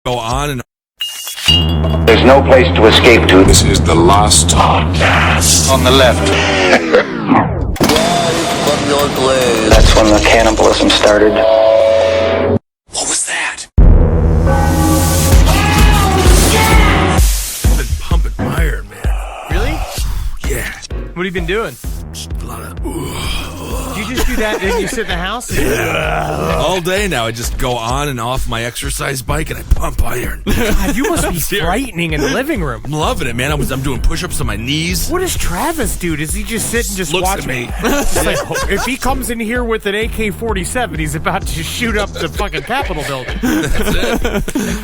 go on and There's no place to escape to. This is the last podcast. On the left. From your grave. That's when the cannibalism started. what was that? I've been pumping iron, man. Really? Yeah. What have you been doing? A lot of Do you just do that and you sit in the house? all day now. I just go on and off my exercise bike and I pump iron. God, you must be Serious. frightening in the living room. I'm loving it, man. I'm doing push-ups on my knees. What does Travis do? Does he just sit and just Looks watch at me. It's like, if he comes in here with an AK-47, he's about to shoot up the fucking Capitol building.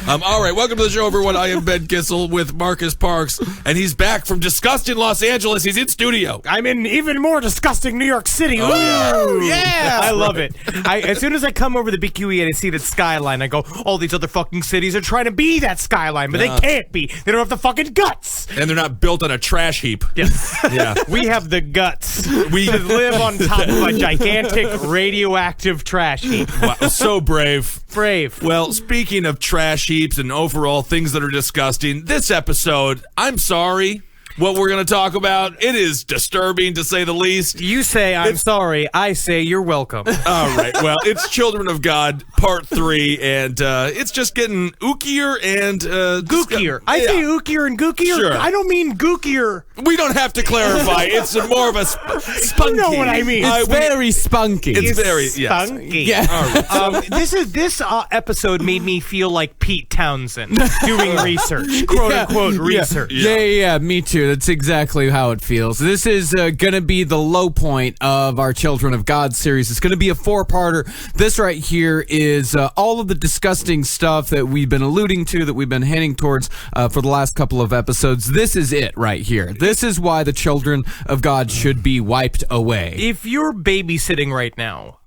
All right, welcome to the show, everyone. I am Ben Kissel with Marcus Parks, and he's back from disgusting Los Angeles. He's in studio. I'm in even more disgusting New York City. Oh, yeah. I love it. As soon as I come over the BQE and I see that skyline, I go, all these other fucking cities are trying to be that skyline, but they can't be. They don't have the fucking guts. And they're not built on a trash heap. Yes. Yeah. We have the guts We to live on top of a gigantic radioactive trash heap. Wow, so brave. Brave. Well, speaking of trash heaps and overall things that are disgusting, this episode, I'm sorry, what we're going to talk about, it is disturbing to say the least. You say I'm sorry, I say you're welcome. All right, well, it's Children of God, Part 3, and it's just getting ookier and... Gookier. I say ookier and gookier. Sure. I don't mean gookier. We don't have to clarify. It's more of a spunky. You know what I mean. I- Very spunky. It's very, yes. Spunky. Yeah. All right. This episode made me feel like Pete Townsend doing research, quote unquote research. Yeah, me too. That's exactly how it feels. This is going to be the low point of our Children of God series. It's going to be a 4-parter. This right here is all of the disgusting stuff that we've been alluding to, that we've been heading towards for the last couple of episodes. This is it right here. This is why the Children of God should be wiped away. If you're babysitting right now,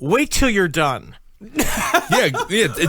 wait till you're done. Yeah,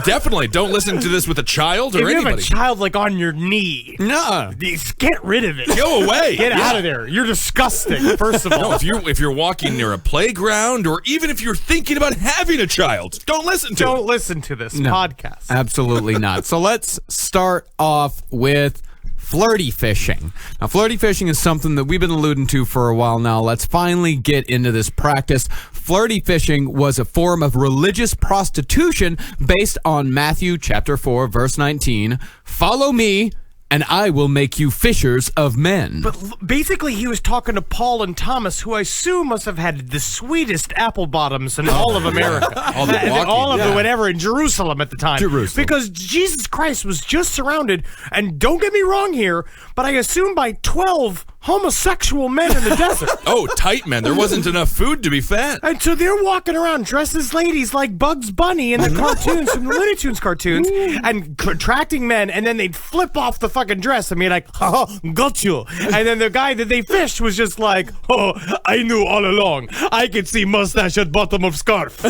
definitely. Don't listen to this with a child or If you have anybody. a child like on your knee, Nuh-uh. get rid of it. Go away. Get out of there. You're disgusting, first of all. No, if you're walking near a playground, or even if you're thinking about having a child, don't listen to Don't it. listen to this No. podcast. Absolutely not. So let's start off with flirty fishing. Now, flirty fishing is something that we've been alluding to for a while now. Let's finally get into this practice. Flirty fishing was a form of religious prostitution based on Matthew chapter 4, verse 19. Follow me, and I will make you fishers of men. But basically, he was talking to Paul and Thomas, who I assume must have had the sweetest apple bottoms in all of America. All the walking, all of the yeah. whatever in Jerusalem at the time. Jerusalem. Because Jesus Christ was just surrounded, and don't get me wrong here, but I assume by 12 homosexual men in the desert. Oh, tight men. There wasn't enough food to be fat. And so they're walking around dressed as ladies like Bugs Bunny in the cartoons from the Looney Tunes cartoons and attracting men, and then they'd flip off the fucking dress and be like, oh, got you. And then the guy that they fished was just like, oh, I knew all along. I could see mustache at bottom of scarf.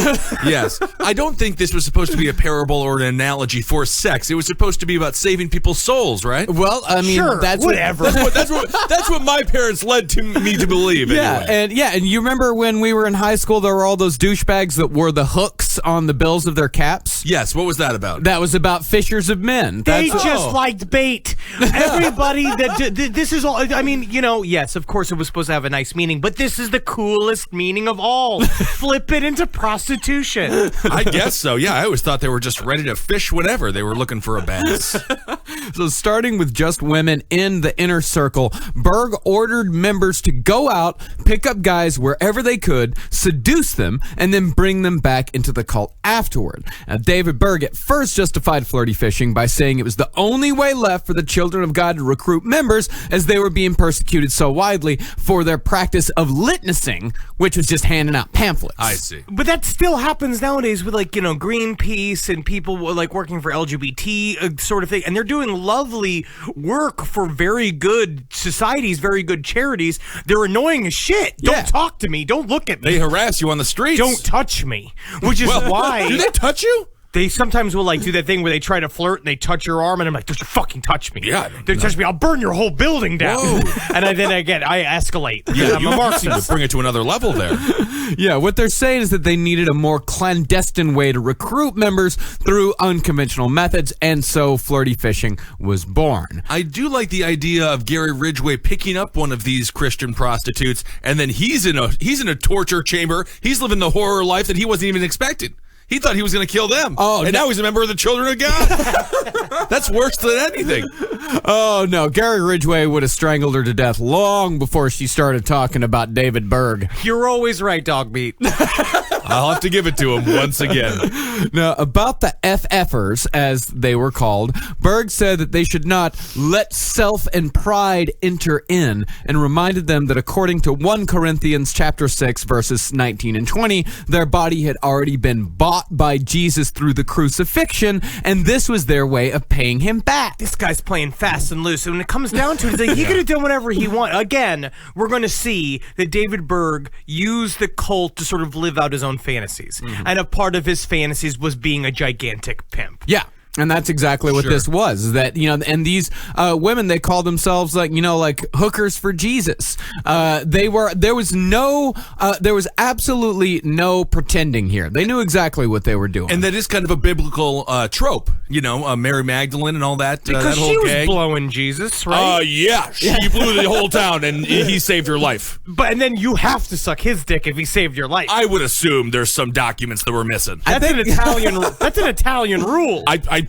Yes. I don't think this was supposed to be a parable or an analogy for sex. It was supposed to be about saving people's souls, right? Well, I mean, Sure, that's whatever. That's what my parents led to me to believe. Yeah, Anyway. and you remember when we were in high school, there were all those douchebags that wore the hooks on the bills of their caps? Yes. What was that about? That was about fishers of men. They That's- just liked bait. Everybody this is all. I mean, yes, of course it was supposed to have a nice meaning, but this is the coolest meaning of all. Flip it into prostitution. I guess so. Yeah, I always thought they were just ready to fish whenever they were looking for a bass. So starting with just women in the inner circle, Berg ordered members to go out, pick up guys wherever they could, seduce them, and then bring them back into the cult afterward. Now, David Berg at first justified flirty fishing by saying it was the only way left for the Children of God to recruit members, as they were being persecuted so widely for their practice of litnessing, which was just handing out pamphlets. I see. But that still happens nowadays with Greenpeace and people like working for LGBT sort of thing, and they're doing lovely work for very good societies, very good charities. They're annoying as shit. Yeah. Don't talk to me. Don't look at me. They harass you on the streets. Don't touch me. Which is why. Do they touch you? They sometimes will do that thing where they try to flirt and they touch your arm, and I'm like, "Don't you fucking touch me? Yeah, don't touch me. I'll burn your whole building down." And I escalate. Yeah, I'm you a seem Marxist. to bring it to another level there. Yeah, what they're saying is that they needed a more clandestine way to recruit members through unconventional methods, and so flirty fishing was born. I do like the idea of Gary Ridgway picking up one of these Christian prostitutes, and then he's in a torture chamber. He's living the horror life that he wasn't even expecting. He thought he was going to kill them. And now he's a member of the Children of God. That's worse than anything. Oh, no. Gary Ridgway would have strangled her to death long before she started talking about David Berg. You're always right, dog meat. I'll have to give it to him once again. Now, about the FFers, as they were called, Berg said that they should not let self and pride enter in, and reminded them that according to 1 Corinthians chapter 6, verses 19 and 20, their body had already been bought by Jesus through the crucifixion, and this was their way of paying him back. This guy's playing fast and loose. And when it comes down to it, it's like he could have done whatever he wanted. Again, we're going to see that David Berg used the cult to sort of live out his own fantasies. And a part of his fantasies was being a gigantic pimp. Yeah. And that's exactly what this was. Is that, and these women, they call themselves like hookers for Jesus. There was absolutely no pretending here. They knew exactly what they were doing. And that is kind of a biblical trope, Mary Magdalene and all that. Because that whole she was gang. blowing Jesus, right? Yeah. She blew the whole town, and he saved her life. And then you have to suck his dick if he saved your life. I would assume there's some documents that were missing. That's an Italian. That's an Italian rule.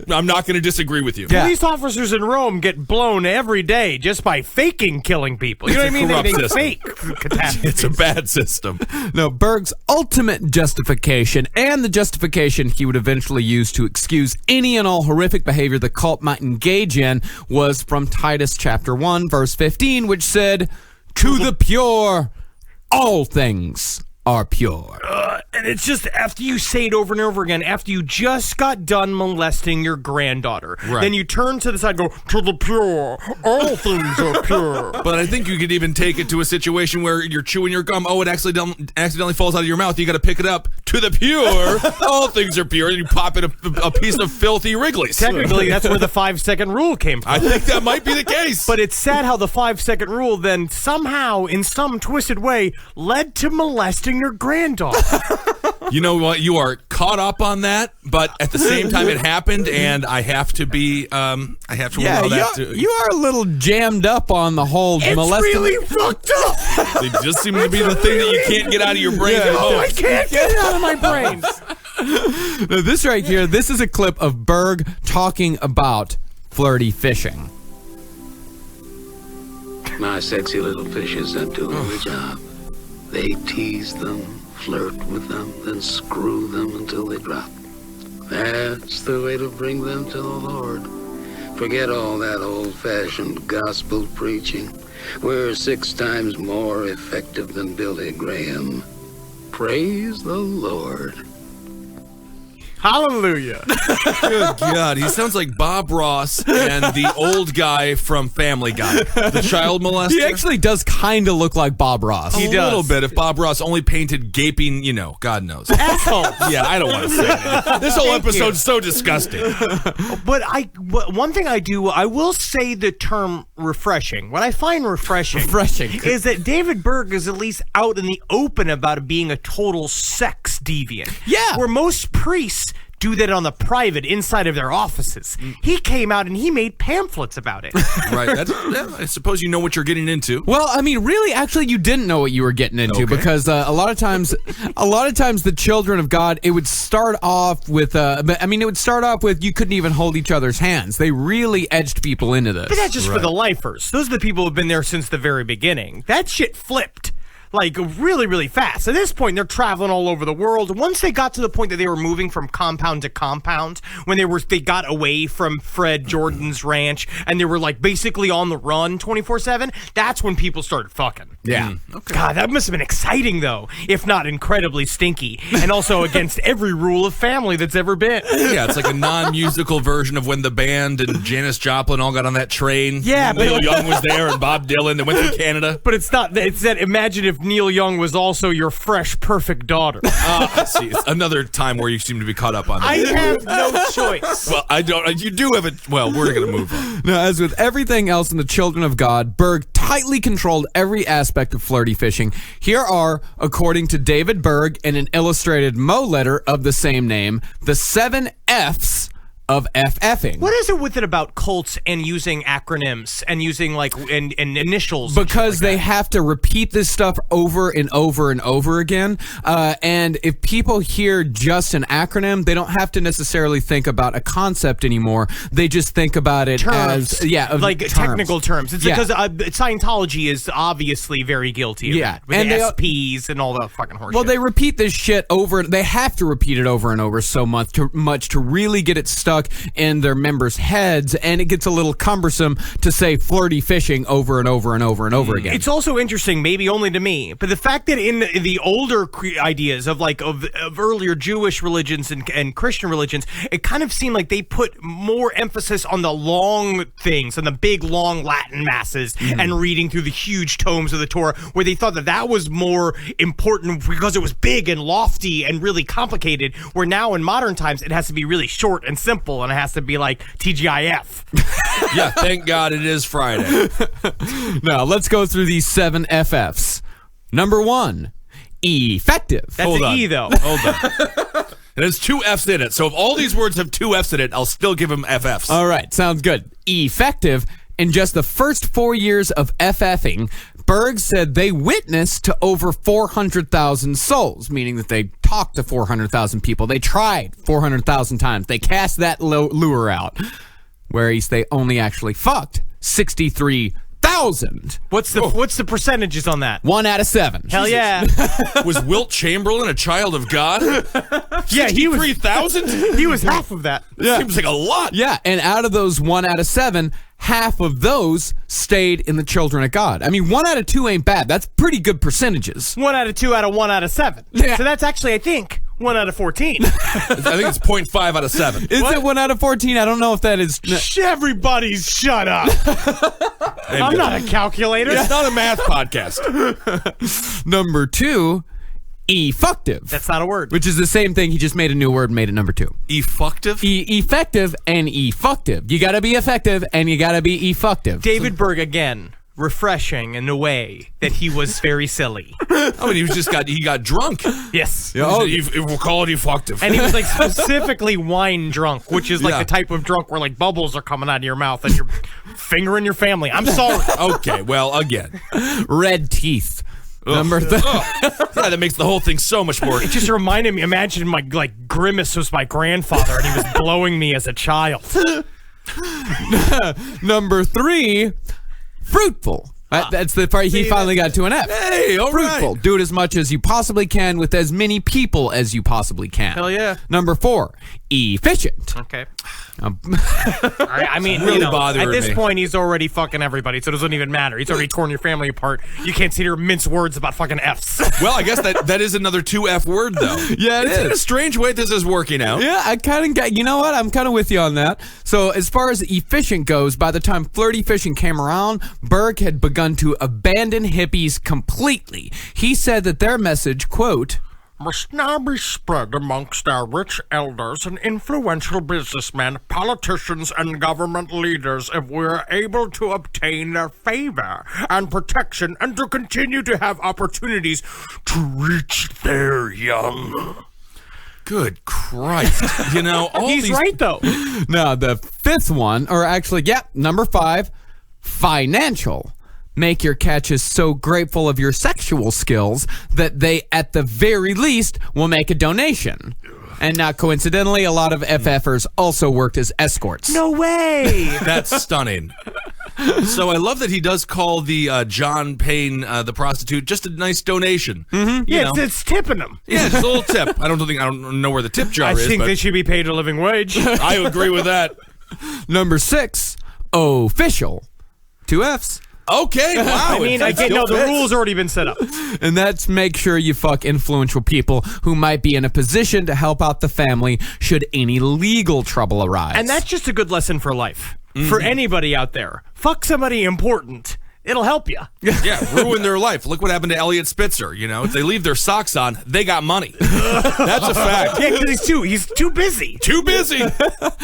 I'm not going to disagree with you. Police officers in Rome get blown every day just by faking killing people. You know what I mean? corrupt They system. fake catastrophes. It's a bad system. No, Berg's ultimate justification, and the justification he would eventually use to excuse any and all horrific behavior the cult might engage in, was from Titus chapter 1, verse 15, which said, "To the pure, all things are pure." And it's just after you say it over and over again, after you just got done molesting your granddaughter, then you turn to the side and go, "To the pure, all things are pure." But I think you could even take it to a situation where you're chewing your gum. Oh, it accidentally falls out of your mouth. You got to pick it up. To the pure, all things are pure. And you pop in a piece of filthy Wrigley's. Technically, that's where the 5-second rule came from. I think that might be the case. But it's sad how the 5-second rule then somehow, in some twisted way, led to molesting your granddaughter. You know what? You are caught up on that, but at the same time, it happened, and I have to be. I have to allow that. You are a little jammed up on the whole molesting. It's really fucked up. It just seems to be the thing that you can't get out of your brain. I can't get it out of my brain. Now, this right here, this is a clip of Berg talking about flirty fishing. My sexy little fishes are doing the job. They tease them, flirt with them, then screw them until they drop. That's the way to bring them to the Lord. Forget all that old-fashioned gospel preaching. We're 6 times more effective than Billy Graham. Praise the Lord. Hallelujah. Good God, he sounds like Bob Ross and the old guy from Family Guy, the child molester. He actually does kind of look like Bob Ross. a little bit. If Bob Ross only painted gaping, God knows. Asshole. Yeah, I don't want to say anything. This whole episode's so disgusting. But one thing I will say the term refreshing. What I find refreshing is that David Berg is at least out in the open about being a total sex deviant. Yeah. Where most priests do that on the private inside of their offices. He came out and he made pamphlets about it. Right. I suppose you know what you're getting into. Well, I mean, really, actually, you didn't know what you were getting into because a lot of times, the children of God, it would start off with, you couldn't even hold each other's hands. They really edged people into this. But that's just for the lifers. Those are the people who have been there since the very beginning. That shit flipped. Like, really, really fast. At this point, they're traveling all over the world. Once they got to the point that they were moving from compound to compound, when they got away from Fred Jordan's ranch, and they were, basically on the run 24/7, that's when people started fucking. Yeah. Okay. God, that must have been exciting, though, if not incredibly stinky, and also against every rule of family that's ever been. Yeah, it's like a non-musical version of when the band and Janis Joplin all got on that train. Yeah, Neil Young was there and Bob Dylan. They went through Canada. But it's not. It's that. Imagine if Neil Young was also your fresh, perfect daughter. See, it's another time where you seem to be caught up on that. I have no choice. Well, I don't. You do have it. Well, we're going to move on. Now, as with everything else in the Children of God, Berg tightly controlled every aspect of flirty fishing. Here are, according to David Berg in an illustrated Mo letter of the same name, the 7 F's of FFing. What is it with it about cults and using acronyms and using like and initials? Because they have to repeat this stuff over and over and over again. And if people hear just an acronym, they don't have to necessarily think about a concept anymore. They just think about it terms, as like terms. technical terms. It's because Scientology is obviously very guilty of that, with and the they, SPs and all the fucking horseshit. well, they repeat this shit over. They have to repeat it over and over so much to really get it stuck in their members' heads, and it gets a little cumbersome to say flirty fishing over and over and over and over again. It's also interesting, maybe only to me, but the fact that in the older ideas of earlier Jewish religions and Christian religions, it kind of seemed like they put more emphasis on the long things, on the big long Latin masses, and reading through the huge tomes of the Torah, where they thought that was more important because it was big and lofty and really complicated, where now in modern times it has to be really short and simple, and it has to be like TGIF. Yeah, thank God it is Friday. Now, let's go through these 7 FFs. Number 1, effective. That's Hold an on. E, though. Hold on. It has 2 F's in it, so if all these words have 2 F's in it, I'll still give them FFs. All right, sounds good. Effective. In just the first 4 years of FFing, Berg said they witnessed to over 400,000 souls, meaning that they talked to 400,000 people. They tried 400,000 times. They cast that lure out, whereas they only actually fucked 63,000. What's the percentages on that? 1 out of 7. Hell yeah. Was Wilt Chamberlain a child of God? Yeah, he was 3,000? He was half of that. Seems like a lot. Yeah, and out of those 1 out of 7, half of those stayed in the Children of God. I mean, 1 out of 2 ain't bad. That's pretty good percentages. 1 out of 2 out of 1 out of 7. Yeah. So that's actually, I think, 1 out of 14. I think it's 0.5 out of 7. Is it 1 out of 14? I don't know if that is. Everybody's shut up. I'm not a calculator. It's not a math podcast. Number 2, effective. That's not a word. Which is the same thing. He just made a new word and made it number 2. Effective? Effective and effective. You gotta be effective and you gotta be effective. David Berg again, refreshing in a way that he was very silly. I mean, he got drunk. Yes. We'll call it effective. And he was like specifically wine drunk, which is like Yeah. the type of drunk where like bubbles are coming out of your mouth and you're fingering your family. I'm sorry. Okay, well, again. Red teeth. Number Yeah, that makes the whole thing so much more. It just reminded me, imagine my like Grimace was my grandfather and he was blowing me as a child. Number 3, fruitful. That's the part he finally got to an F. Hey, all Fruitful. right. Do it as much as you possibly can with as many people as you possibly can. Hell yeah. Number 4, efficient. Okay. I mean, Really you know, bothering at this me. point, he's already fucking everybody, so it doesn't even matter. He's already torn your family apart. You can't sit here and mince words about fucking Fs. Well, I guess that is another 2 F word, though. Yeah, it It's in a is. strange way this is working out. Yeah, I kind of get, you know what? I'm kind of with you on that. So, as far as efficient goes, by the time flirty fishing came around, Berg had begun to abandon hippies completely. He said that their message, quote, must now be spread amongst our rich elders and influential businessmen, politicians, and government leaders if we are able to obtain their favor and protection and to continue to have opportunities to reach their young. Good Christ. You know, all He's these... right, though. now the 5th one, or actually, number 5, financial. Make your catches so grateful of your sexual skills that they, at the very least, will make a donation. And not coincidentally, a lot of FFers also worked as escorts. No way. That's stunning. So I love that he does call the John Payne, the prostitute, just a nice donation. Mm-hmm. Yeah, it's tipping them. Yeah, just a little tip. I don't know where the tip jar I is. think but they should be paid a living wage. I agree with that. Number 6, official. 2 Fs. Okay, wow. I mean, it again, still no, the fits. rule's already been set up. And that's make sure you fuck influential people who might be in a position to help out the family should any legal trouble arise. And that's just a good lesson for life. For anybody out there. Fuck somebody important. It'll help you. Yeah, ruin their life. Look what happened to Elliot Spitzer. You know, if they leave their socks on, they got money. That's a fact. Yeah, because he's too busy. Too busy.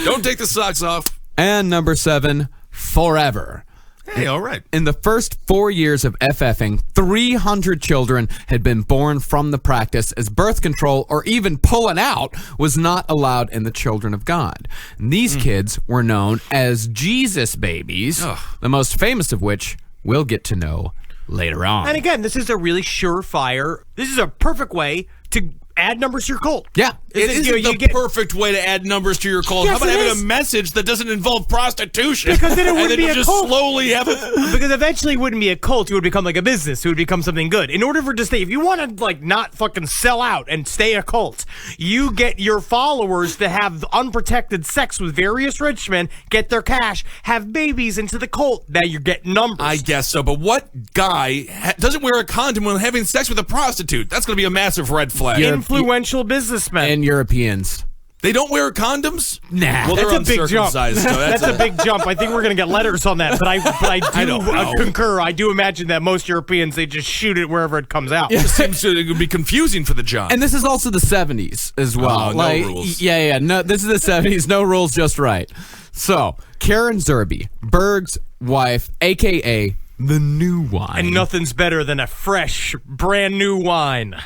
Don't take the socks off. And number 7, Forever. Hey, all right. In the first 4 years of FFing, 300 children had been born from the practice, as birth control or even pulling out was not allowed in the children of God. And these kids were known as Jesus babies, the most famous of which we'll get to know later on. And again, this is a really surefire. This is a perfect way to add numbers to your cult. Yeah. It isn't the perfect way to add numbers to your cult. Yes, How about it having is. a message that doesn't involve prostitution? Because then it and wouldn't then be you a just cult. slowly have it. Because eventually it wouldn't be a cult. It would become like a business. It would become something good. In order for it to stay, if you want to like not fucking sell out and stay a cult, you get your followers to have unprotected sex with various rich men, get their cash, have babies into the cult. Now you get numbers. I guess so, but what guy doesn't wear a condom when having sex with a prostitute? That's going to be a massive red flag. Influential businessmen. And Europeans. They don't wear condoms? Nah. Well, That's they're a big jump. uncircumcised, so That's a big jump. I think we're going to get letters on that, but I don't know. concur. I do imagine that most Europeans, they just shoot it wherever it comes out. It seems to be confusing for the John. And this is also the 70s as well. Oh, no rules. Yeah. No, this is the 70s. No rules, just right. So, Karen Zerby, Berg's wife, a.k.a. the New Wine. And nothing's better than a fresh, brand new wine.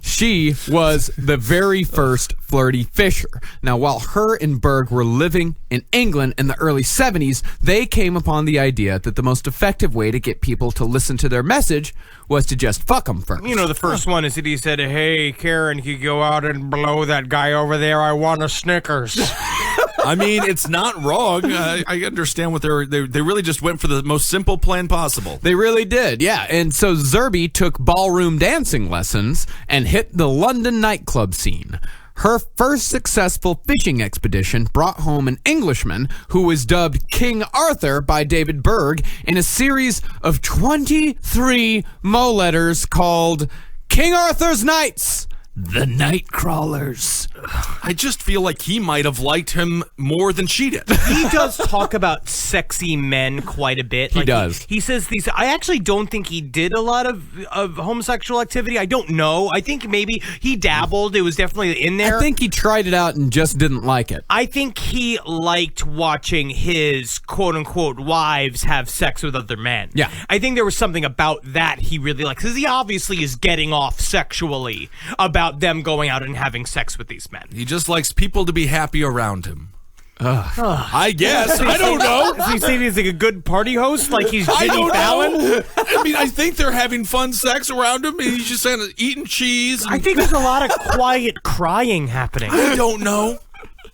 She was the very first flirty fisher. Now, while her and Berg were living in England in the early 70s, they came upon the idea that the most effective way to get people to listen to their message was to just fuck them first. You know, the first one is that he said, "Hey, Karen, can you go out and blow that guy over there? I want a Snickers." I mean, it's not wrong. I understand what they really just went for the most simple plan possible. They really did, yeah. And so Zerby took ballroom dancing lessons and hit the London nightclub scene. Her first successful fishing expedition brought home an Englishman who was dubbed King Arthur by David Berg in a series of 23 Mo letters called King Arthur's Knights, the Nightcrawlers. I just feel like he might have liked him more than she did. He does talk about sexy men quite a bit. He does. He says these. I actually don't think he did a lot of homosexual activity. I don't know. I think maybe he dabbled. It was definitely in there. I think he tried it out and just didn't like it. I think he liked watching his quote-unquote wives have sex with other men. Yeah. I think there was something about that he really liked, because he obviously is getting off sexually about them going out and having sex with these men. He just likes people to be happy around him. I guess. I don't know. Is he saying he's like a good party host? Like he's I Jimmy don't Fallon? know. I mean, I think they're having fun sex around him, and he's just kind of eating cheese. I think there's a lot of quiet crying happening. I don't know.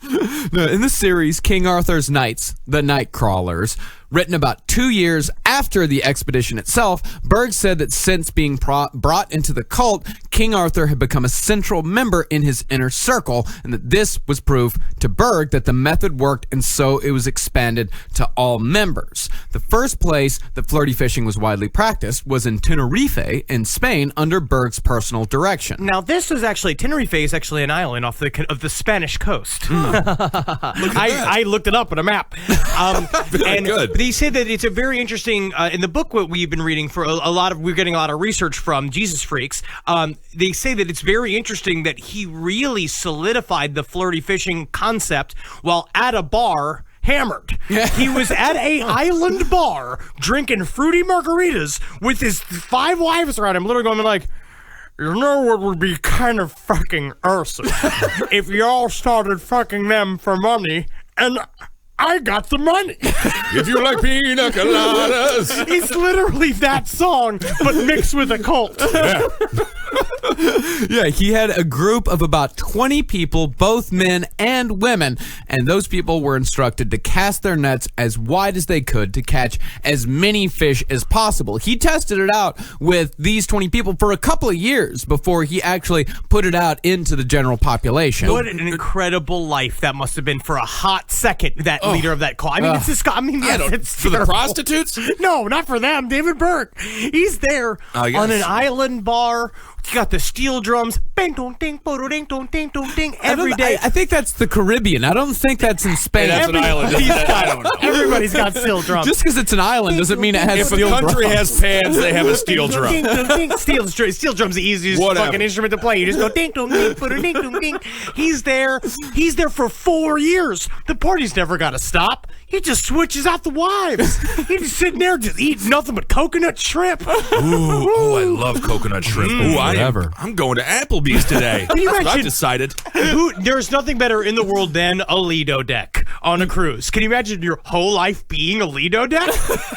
In the series King Arthur's Knights, the Nightcrawlers, written about 2 years after the expedition itself, Berg said that since being brought into the cult, King Arthur had become a central member in his inner circle, and that this was proof to Berg that the method worked, and so it was expanded to all members. The first place that flirty fishing was widely practiced was in Tenerife in Spain under Berg's personal direction. Now, this was actually, Tenerife is actually an island off of the Spanish coast. I looked it up on a map. Very good. They say that it's a very interesting, in the book what we've been reading for we're getting a lot of research from, Jesus Freaks, they say that it's very interesting that he really solidified the flirty fishing concept while at a bar, hammered. He was at a island bar drinking fruity margaritas with his 5 wives around him, literally going like, "You know what would be kind of fucking awesome if y'all started fucking them for money, and I got the money." If you like pina coladas. It's literally that song, but mixed with a cult. Yeah, he had a group of about 20 people, both men and women, and those people were instructed to cast their nets as wide as they could to catch as many fish as possible. He tested it out with these 20 people for a couple of years before he actually put it out into the general population. What an incredible life that must have been for a hot second, that leader of that cult. I mean, it's just, yes, it's For the terrible. prostitutes? No, not for them. David Berg. He's there I guess. on an island bar You got the steel drums. Bang, dong, ding, bodo, ding, dong, ding, dong, ding. Every day. I think that's the Caribbean. I don't think that's in Spain. That's an island. Isn't it? I don't know. Everybody's got steel drums. Just because it's an island doesn't mean it has If steel a country drums. has pans, they have a steel drum. Ding, dong, ding. Steel drum's the easiest Whatever. fucking instrument to play. You just go ding dong ding, bodo, ding dong ding. He's there for 4 years. The party's never got to stop. He just switches out the wives. He's just sitting there just eating nothing but coconut shrimp. Ooh, I love coconut shrimp. Ooh, I'm going to Applebee's today. Can you I've imagine- decided. There's nothing better in the world than a Lido deck on a cruise. Can you imagine your whole life being a Lido deck?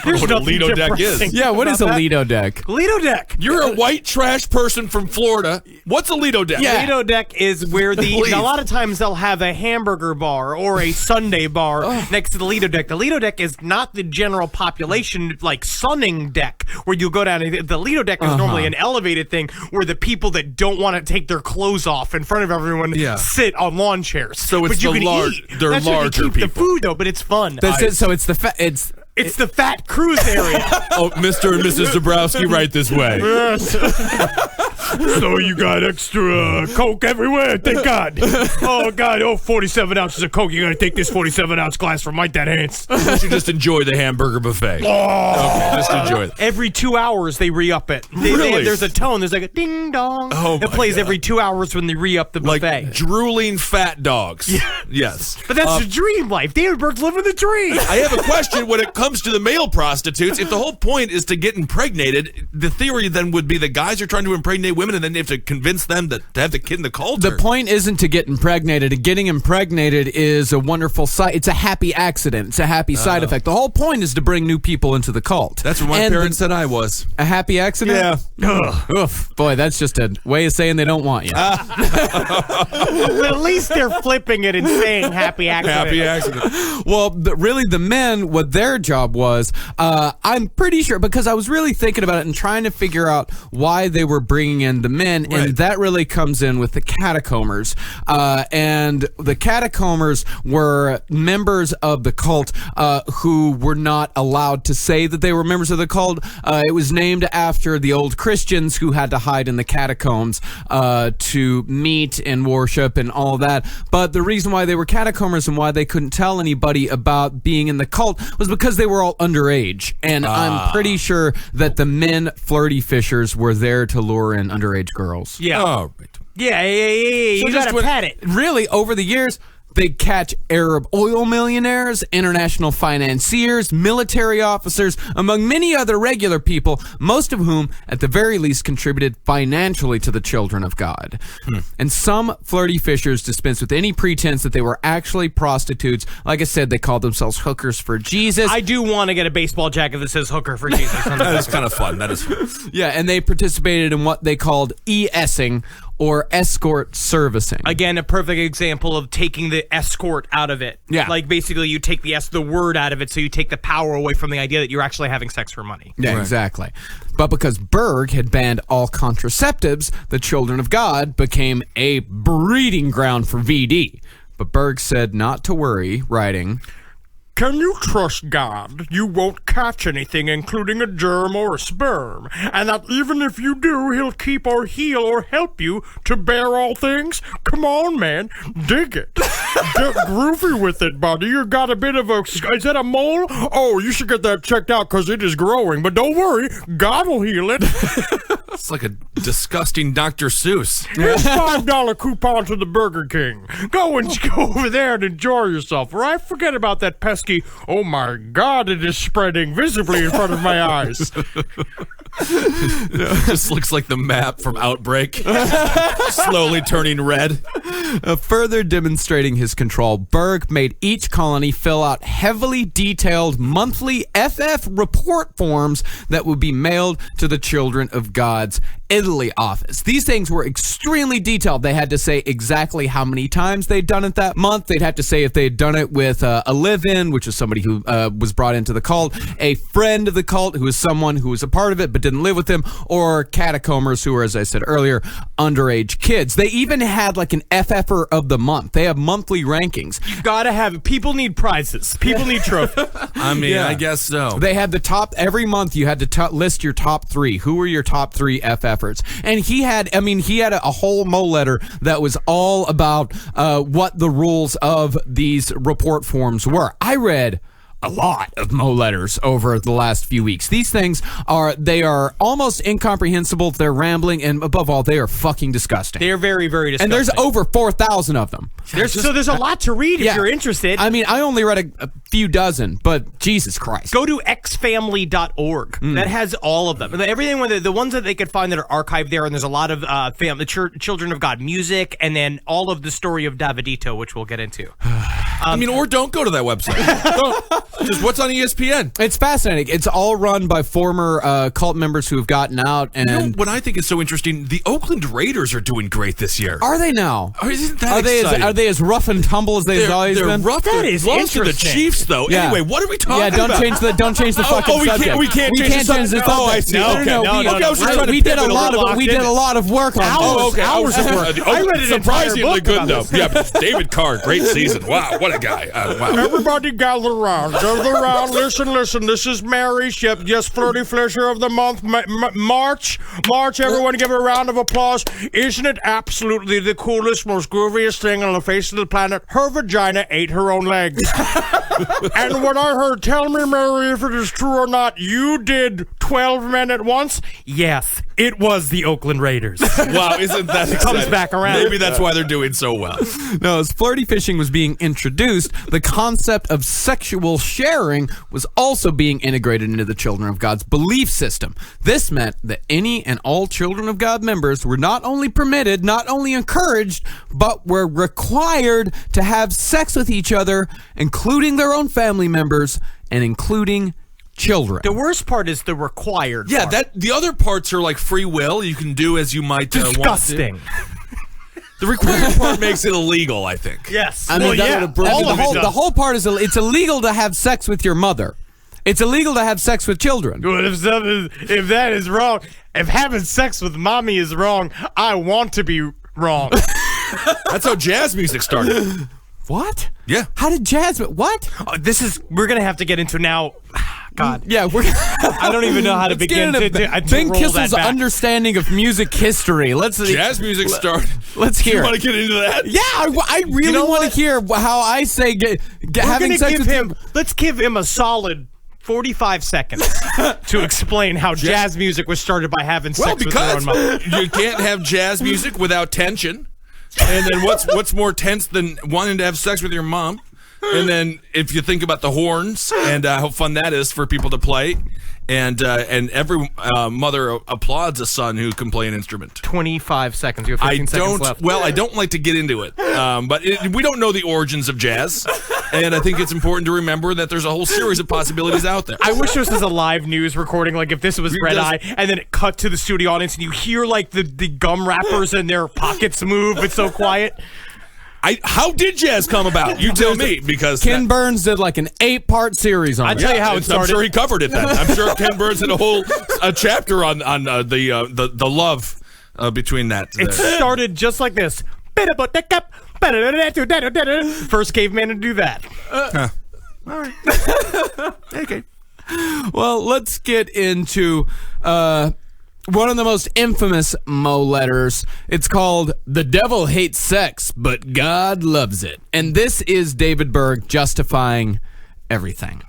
There's What a nothing Lido deck depressing is. Yeah, what is a about that. Lido deck? Lido deck. You're a white trash person from Florida. What's a Lido deck? Yeah. Lido deck is where Please. a lot of times they'll have a hamburger bar or a sundae bar next to the Lido deck. The Lido deck is not the general population like sunning deck where you go down. The Lido deck is normally an elevated thing where the people that don't want to take their clothes off in front of everyone sit on lawn chairs. So it's but you the can lar- eat. they're That's where you larger keep the people. food though, but it's fun. That's it. So it's It's the fat cruise area. Oh, Mr. and Mrs. Dabrowski, right this way. So you got extra Coke everywhere? Thank God. Oh, God. Oh, 47 ounces of Coke. You got to take this 47-ounce glass from my dead hands. You should just enjoy the hamburger buffet. Okay, just enjoy it. Every 2 hours, they re-up it. Really? There's a tone. There's like a ding-dong. Oh, it my plays God. every 2 hours when they re-up the Like buffet. drooling fat dogs. Yes. But that's the dream life. David Berg's living the dream. I have a question when it comes to the male prostitutes. If the whole point is to get impregnated, the theory then would be the guys are trying to impregnate women and then they have to convince them to have the kid in the cult? The point isn't to get impregnated. Getting impregnated is a wonderful side. It's a happy accident. It's a happy side effect. The whole point is to bring new people into the cult. That's what my And parents said I was. a happy accident? Yeah. Oof. Boy, that's just a way of saying they don't want you. But at least they're flipping it and saying happy accident. Happy accident. Well, really, the men, what their job was, I'm pretty sure, because I was really thinking about it and trying to figure out why they were bringing in the men, and that really comes in with the catacombers. And the catacombers were members of the cult who were not allowed to say that they were members of the cult. It was named after the old Christians who had to hide in the catacombs to meet and worship and all that. But the reason why they were catacombers and why they couldn't tell anybody about being in the cult was because they were all underage. And I'm pretty sure that the men flirty fishers were there to lure in underage girls. Yeah. Oh, right. Yeah. You just got to when- pat it. Really, over the years, they'd catch Arab oil millionaires, international financiers, military officers, among many other regular people, most of whom, at the very least, contributed financially to the children of God. And some flirty fishers dispensed with any pretense that they were actually prostitutes. Like I said, they called themselves hookers for Jesus. I do want to get a baseball jacket that says hooker for Jesus. That is kind of fun. That is fun. Yeah, and they participated in what they called ESing, or escort servicing. Again, a perfect example of taking the escort out of it. Yeah. Like basically you take the word out of it, so you take the power away from the idea that you're actually having sex for money. Yeah, exactly. But because Berg had banned all contraceptives, the children of God became a breeding ground for VD. But Berg said not to worry, writing, Can you trust God you won't catch anything, including a germ or a sperm, and that even if you do, he'll keep or heal or help you to bear all things? Come on, man. Dig it. Get groovy with it, buddy. You got a bit of a... Is that a mole? Oh, you should get that checked out because it is growing. But don't worry, God will heal it. It's like a disgusting Dr. Seuss. Here's $5 coupon to the Burger King. Go over there and enjoy yourself, all right? Forget about that pesky, oh my God, it is spreading visibly in front of my eyes. Just looks like the map from Outbreak. Slowly turning red. Further demonstrating his control, Berg made each colony fill out heavily detailed monthly FF report forms that would be mailed to the Children of God's Italy office. These things were extremely detailed. They had to say exactly how many times they'd done it that month. They'd have to say if they'd done it with a live-in, which is somebody who was brought into the cult, a friend of the cult who was someone who was a part of it but didn't live with them, or catacombers who were, as I said earlier, underage kids. They even had like an FFer of the month. They have monthly rankings. You gotta have it. People need prizes. People need trophies. I mean, I guess so. They had the top every month. You had to list your top 3. Who were your top 3 FFers? And he had a whole Mo letter that was all about what the rules of these report forms were. I read a lot of Mo letters over the last few weeks. These things are almost incomprehensible. They're rambling, and above all, they are fucking disgusting. They're very, very disgusting. And there's over 4,000 of them. So there's a lot to read if you're interested. I mean, I only read a few dozen, but Jesus Christ. Go to xfamily.org. That has all of them. And everything, the ones that they could find that are archived there, and there's a lot of Children of God music, and then all of the story of Davidito, which we'll get into. Or don't go to that website. Don't. Just what's on ESPN. It's fascinating. It's all run by former cult members who have gotten out. And what I think is so interesting, the Oakland Raiders are doing great this year. Are they now? Isn't that exciting? Are they as rough and tumble as they've always they're been? Rough. That is close to the interesting. Chiefs, though. Yeah. Anyway, what are we talking about? Don't change the fucking subject. We can't change the subject. Oh, I see. We did a lot of work on hours of work. I read an surprisingly entire book good, though. Yeah, but David Carr, great season. Wow, what a guy. Wow. Everybody gather around. Listen. This is Mary. Yes, Flirty Fleischer of the month. March. Everyone give a round of applause. Isn't it absolutely the coolest, most grooviest thing on the face of the planet? Her vagina ate her own legs. And what I heard, tell me, Mary, if it is true or not, you did 12 men at once? Yes, it was the Oakland Raiders. Wow, isn't that exciting? Comes back around. Maybe that's why they're doing so well. No, as flirty fishing was being introduced, the concept of sexual sharing was also being integrated into the Children of God's belief system. This meant that any and all Children of God members were not only permitted, not only encouraged, but were required to have sex with each other, including their own family members and including children. The worst part is the required part. Yeah, the other parts are like free will. You can do as you might disgusting. want to. The required part makes it illegal, I think. Yes. The whole part is it's illegal to have sex with your mother. It's illegal to have sex with children. Well, if that is wrong, if having sex with mommy is wrong, I want to be wrong. That's how jazz music started. What? Yeah. How did jazz? What? We're gonna have to get into now. God. Yeah, I don't even know how to begin to Ben Kissel's understanding of music history. Jazz music started. Let's hear. You want to get into that? Yeah, I really want to hear how I say having sex with him. Let's give him a solid 45 seconds to explain how jazz music was started by having sex with their own mother. You can't have jazz music without tension. And then what's more tense than wanting to have sex with your mom? And then if you think about the horns and how fun that is for people to play, and every mother applauds a son who can play an instrument. 25 seconds. You have 15 seconds left. Well, I don't like to get into it, but we don't know the origins of jazz, and I think it's important to remember that there's a whole series of possibilities out there. I wish this was a live news recording, like if this was Red Eye, and then it cut to the studio audience, and you hear like the gum wrappers in their pockets move. It's so quiet. How did jazz come about? You tell me, because Ken Burns did like an 8-part series on it. I'll tell you how it started. I'm sure he covered it then. I'm sure Ken Burns did a chapter on the love between that. It started just like this. First caveman to do that. All right. Okay. Well, let's get into one of the most infamous Mo letters. It's called "The Devil Hates Sex, but God Loves It." And this is David Berg justifying everything.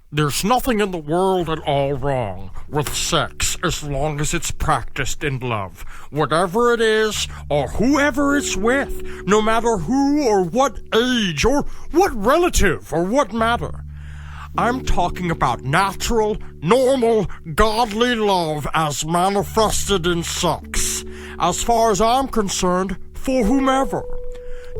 There's nothing in the world at all wrong with sex as long as it's practiced in love. Whatever it is, or whoever it's with, no matter who or what age or what relative or what matter. I'm talking about natural, normal, godly love as manifested in sex. As far as I'm concerned, for whomever.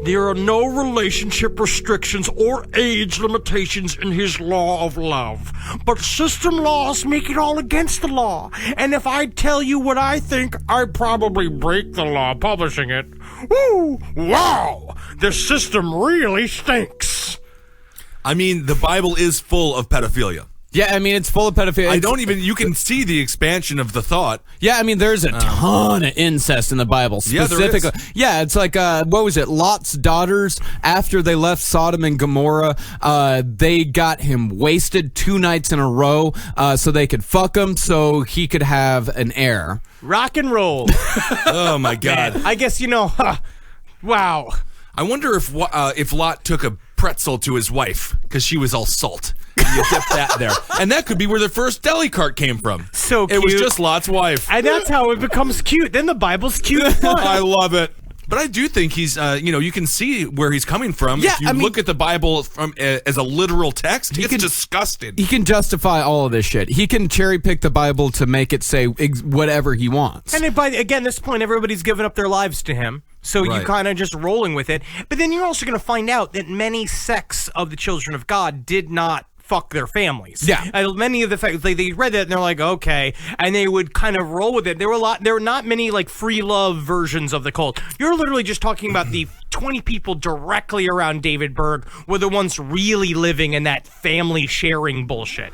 There are no relationship restrictions or age limitations in his law of love. But system laws make it all against the law. And if I tell you what I think, I'd probably break the law publishing it. Woo! Wow! The system really stinks. I mean, the Bible is full of pedophilia. Yeah, I mean, it's full of pedophilia. You can see the expansion of the thought. Yeah, I mean, there's a ton of incest in the Bible. Specifically. Yeah, there is. Yeah, it's like, what was it? Lot's daughters, after they left Sodom and Gomorrah, they got him wasted 2 nights in a row so they could fuck him so he could have an heir. Rock and roll. Oh, my God. Man, I guess, wow. I wonder if Lot took a pretzel to his wife because she was all salt. You dip that there. And that could be where the first deli cart came from. So cute. It was just Lot's wife. And that's how it becomes cute. Then the Bible's cute. I love it. But I do think he's, you can see where he's coming from. Yeah, if you look at the Bible from as a literal text, it's disgusted. He can justify all of this shit. He can cherry pick the Bible to make it say whatever he wants. And by this point, everybody's given up their lives to him. So Right. you kind of just rolling with it. But then you're also going to find out that many sects of the children of God did not fuck their families. Yeah. Many of the facts, they read that and they're like, okay, and they would kind of roll with it. There were not many like free love versions of the cult. You're literally just talking about the 20 people directly around David Berg were the ones really living in that family sharing bullshit.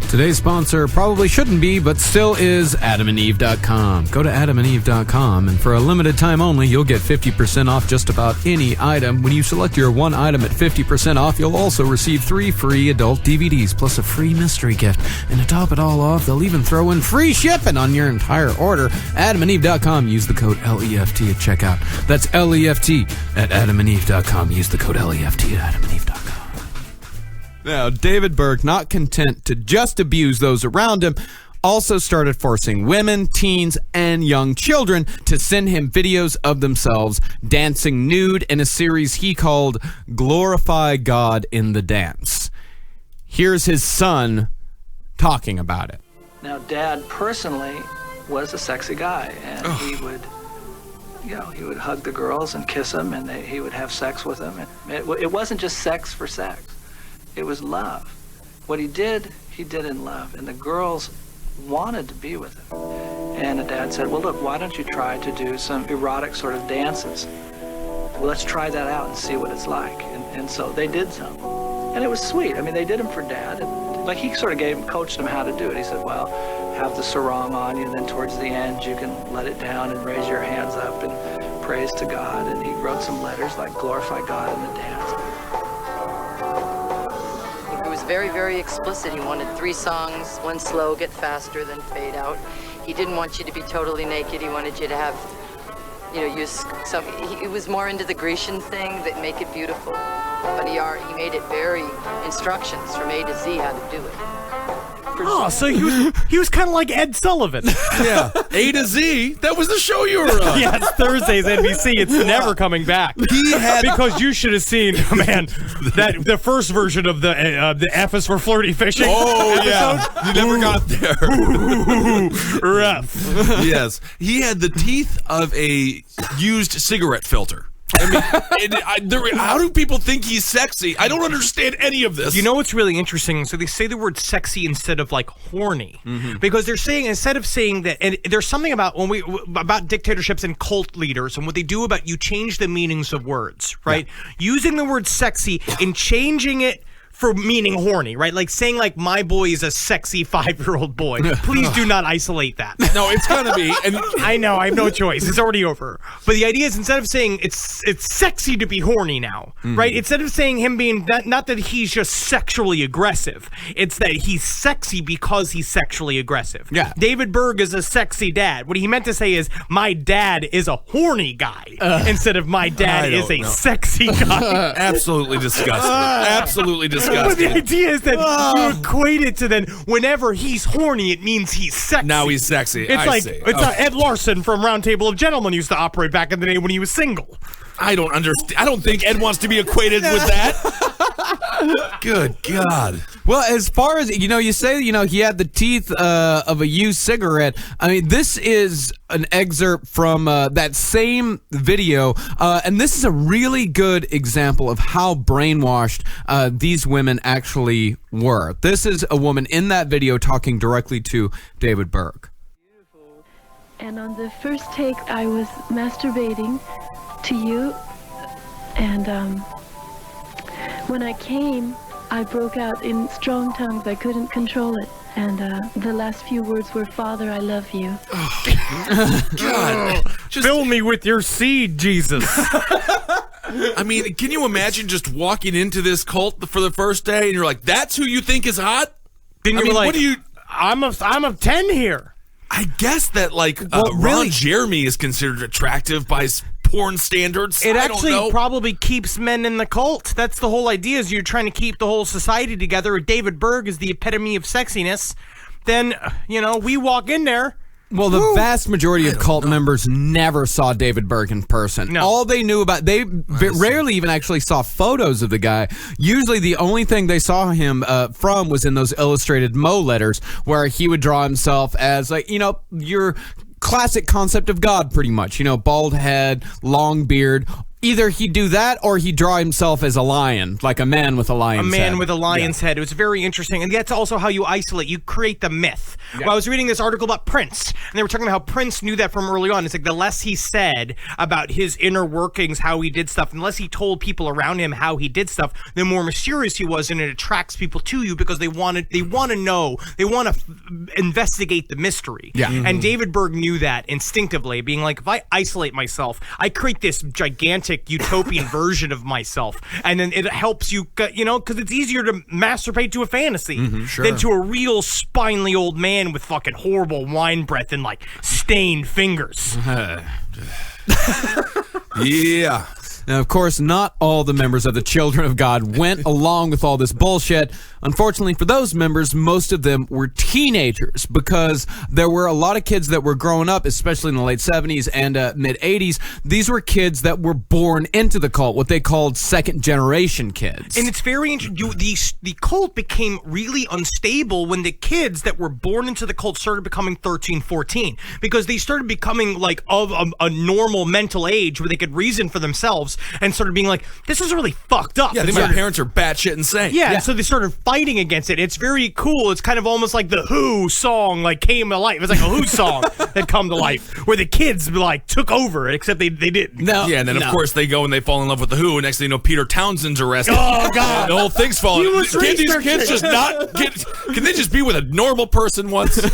Today's sponsor probably shouldn't be, but still is AdamandEve.com. Go to AdamandEve.com, and for a limited time only, you'll get 50% off just about any item. When you select your one item at 50% off, you'll also receive 3 free adult DVDs, plus a free mystery gift. And to top it all off, they'll even throw in free shipping on your entire order. AdamandEve.com. Use the code LEFT at checkout. That's LEFT at AdamandEve.com. Use the code LEFT at AdamandEve.com. Now, David Berg, not content to just abuse those around him, also started forcing women, teens, and young children to send him videos of themselves dancing nude in a series he called Glorify God in the Dance. Here's his son talking about it. Now, Dad personally was a sexy guy, and he would, he would hug the girls and kiss them, and he would have sex with them. It wasn't just sex for sex. It was love. What he did in love, and the girls wanted to be with him. And the dad said, well, look, why don't you try to do some erotic sort of dances? Well, let's try that out and see what it's like. And so they did some. And it was sweet. I mean, they did them for Dad. And, like, he sort of coached them how to do it. He said, well, have the sarong on you, and then towards the end, you can let it down and raise your hands up and praise to God. And he wrote some letters like Glorify God in the Dance. It was very, very explicit. He wanted 3 songs, one slow, get faster, then fade out. He didn't want you to be totally naked. He wanted you to have, use some. He was more into the Grecian thing that make it beautiful. But he made it very instructions from A to Z how to do it. Oh, so he was kind of like Ed Sullivan. Yeah, A to Z. That was the show you were on. Yeah, it's Thursdays NBC. It's never coming back. Because you should have seen, man, that the first version of the F is for flirty fishing. Oh episode. Yeah, you never got there. Rough. Yes, he had the teeth of a used cigarette filter. I mean, how do people think he's sexy? I don't understand any of this. You know what's really interesting? So they say the word sexy instead of like horny, because they're saying instead of saying that, and there's something about about dictatorships and cult leaders and what they do about you change the meanings of words, right? Yeah. Using the word sexy and changing it for meaning horny, right? Like saying like my boy is a sexy 5-year-old boy. Please do not isolate that. No, it's gonna be. And I know, I have no choice. It's already over. But the idea is instead of saying it's sexy to be horny now, right? Instead of saying him being not that he's just sexually aggressive, it's that he's sexy because he's sexually aggressive. Yeah. David Berg is a sexy dad. What he meant to say is my dad is a horny guy instead of my dad is a sexy guy. Absolutely disgusting. Absolutely disgusting. But the idea is that you equate it to then whenever he's horny, it means he's sexy. Now he's sexy. It's Ed Larson from Round Table of Gentlemen used to operate back in the day when he was single. I don't understand. I don't think Ed wants to be equated with that. Good God. Well, as far as, you say, he had the teeth of a used cigarette. I mean, this is an excerpt from that same video. And this is a really good example of how brainwashed these women actually were. This is a woman in that video talking directly to David Berg. And on the first take, I was masturbating to you, and when I came, I broke out in strong tongues. I couldn't control it. And the last few words were, Father, I love you. God. Fill me with your seed, Jesus. I mean, can you imagine just walking into this cult for the first day and you're like, that's who you think is hot? Then I you're mean, like, what do you... I'm a 10 here. I guess that, like, really- Ron Jeremy is considered attractive by porn standards. It I don't actually know. probably keeps men in the cult. That's the whole idea, is you're trying to keep the whole society together. David Berg is the epitome of sexiness. Then, we walk in there. Well, the vast majority of cult members never saw David Berg in person. No. All they knew about, they rarely even actually saw photos of the guy. Usually the only thing they saw him from was in those illustrated Mo letters where he would draw himself as, like, your classic concept of God, pretty much. Bald head, long beard. Either he'd do that or he'd draw himself as a lion, like a man with a lion's head. A man with a lion's head. It was very interesting. And that's also how you isolate. You create the myth. Yeah. Well, I was reading this article about Prince, and they were talking about how Prince knew that from early on. It's like the less he said about his inner workings, how he did stuff, and the less he told people around him how he did stuff, the more mysterious he was, and it attracts people to you because they want to know, they want to investigate the mystery. Yeah. Mm-hmm. And David Berg knew that instinctively, being like, if I isolate myself, I create this gigantic utopian version of myself, and then it helps you, because it's easier to masturbate to a fantasy than to a real spinely old man with fucking horrible wine breath and like stained fingers. Yeah. Now, of course, not all the members of the Children of God went along with all this bullshit. Unfortunately for those members, most of them were teenagers because there were a lot of kids that were growing up, especially in the late 70s and mid-80s. These were kids that were born into the cult, what they called second-generation kids. And it's very interesting. The cult became really unstable when the kids that were born into the cult started becoming 13, 14, because they started becoming like of a normal mental age where they could reason for themselves and started being like, this is really fucked up. Yeah, And my started- parents are batshit insane. Yeah, so they started fighting against it. It's very cool. It's kind of almost like the Who song like came to life. It's like a Who song that come to life where the kids like took over, except they didn't. Yeah, and then of course they go and they fall in love with the Who, and next thing you know, Peter Townsend's arrested. Oh God, the whole thing's falling. You was Can these researching. kids just not get? Can they just be with a normal person once?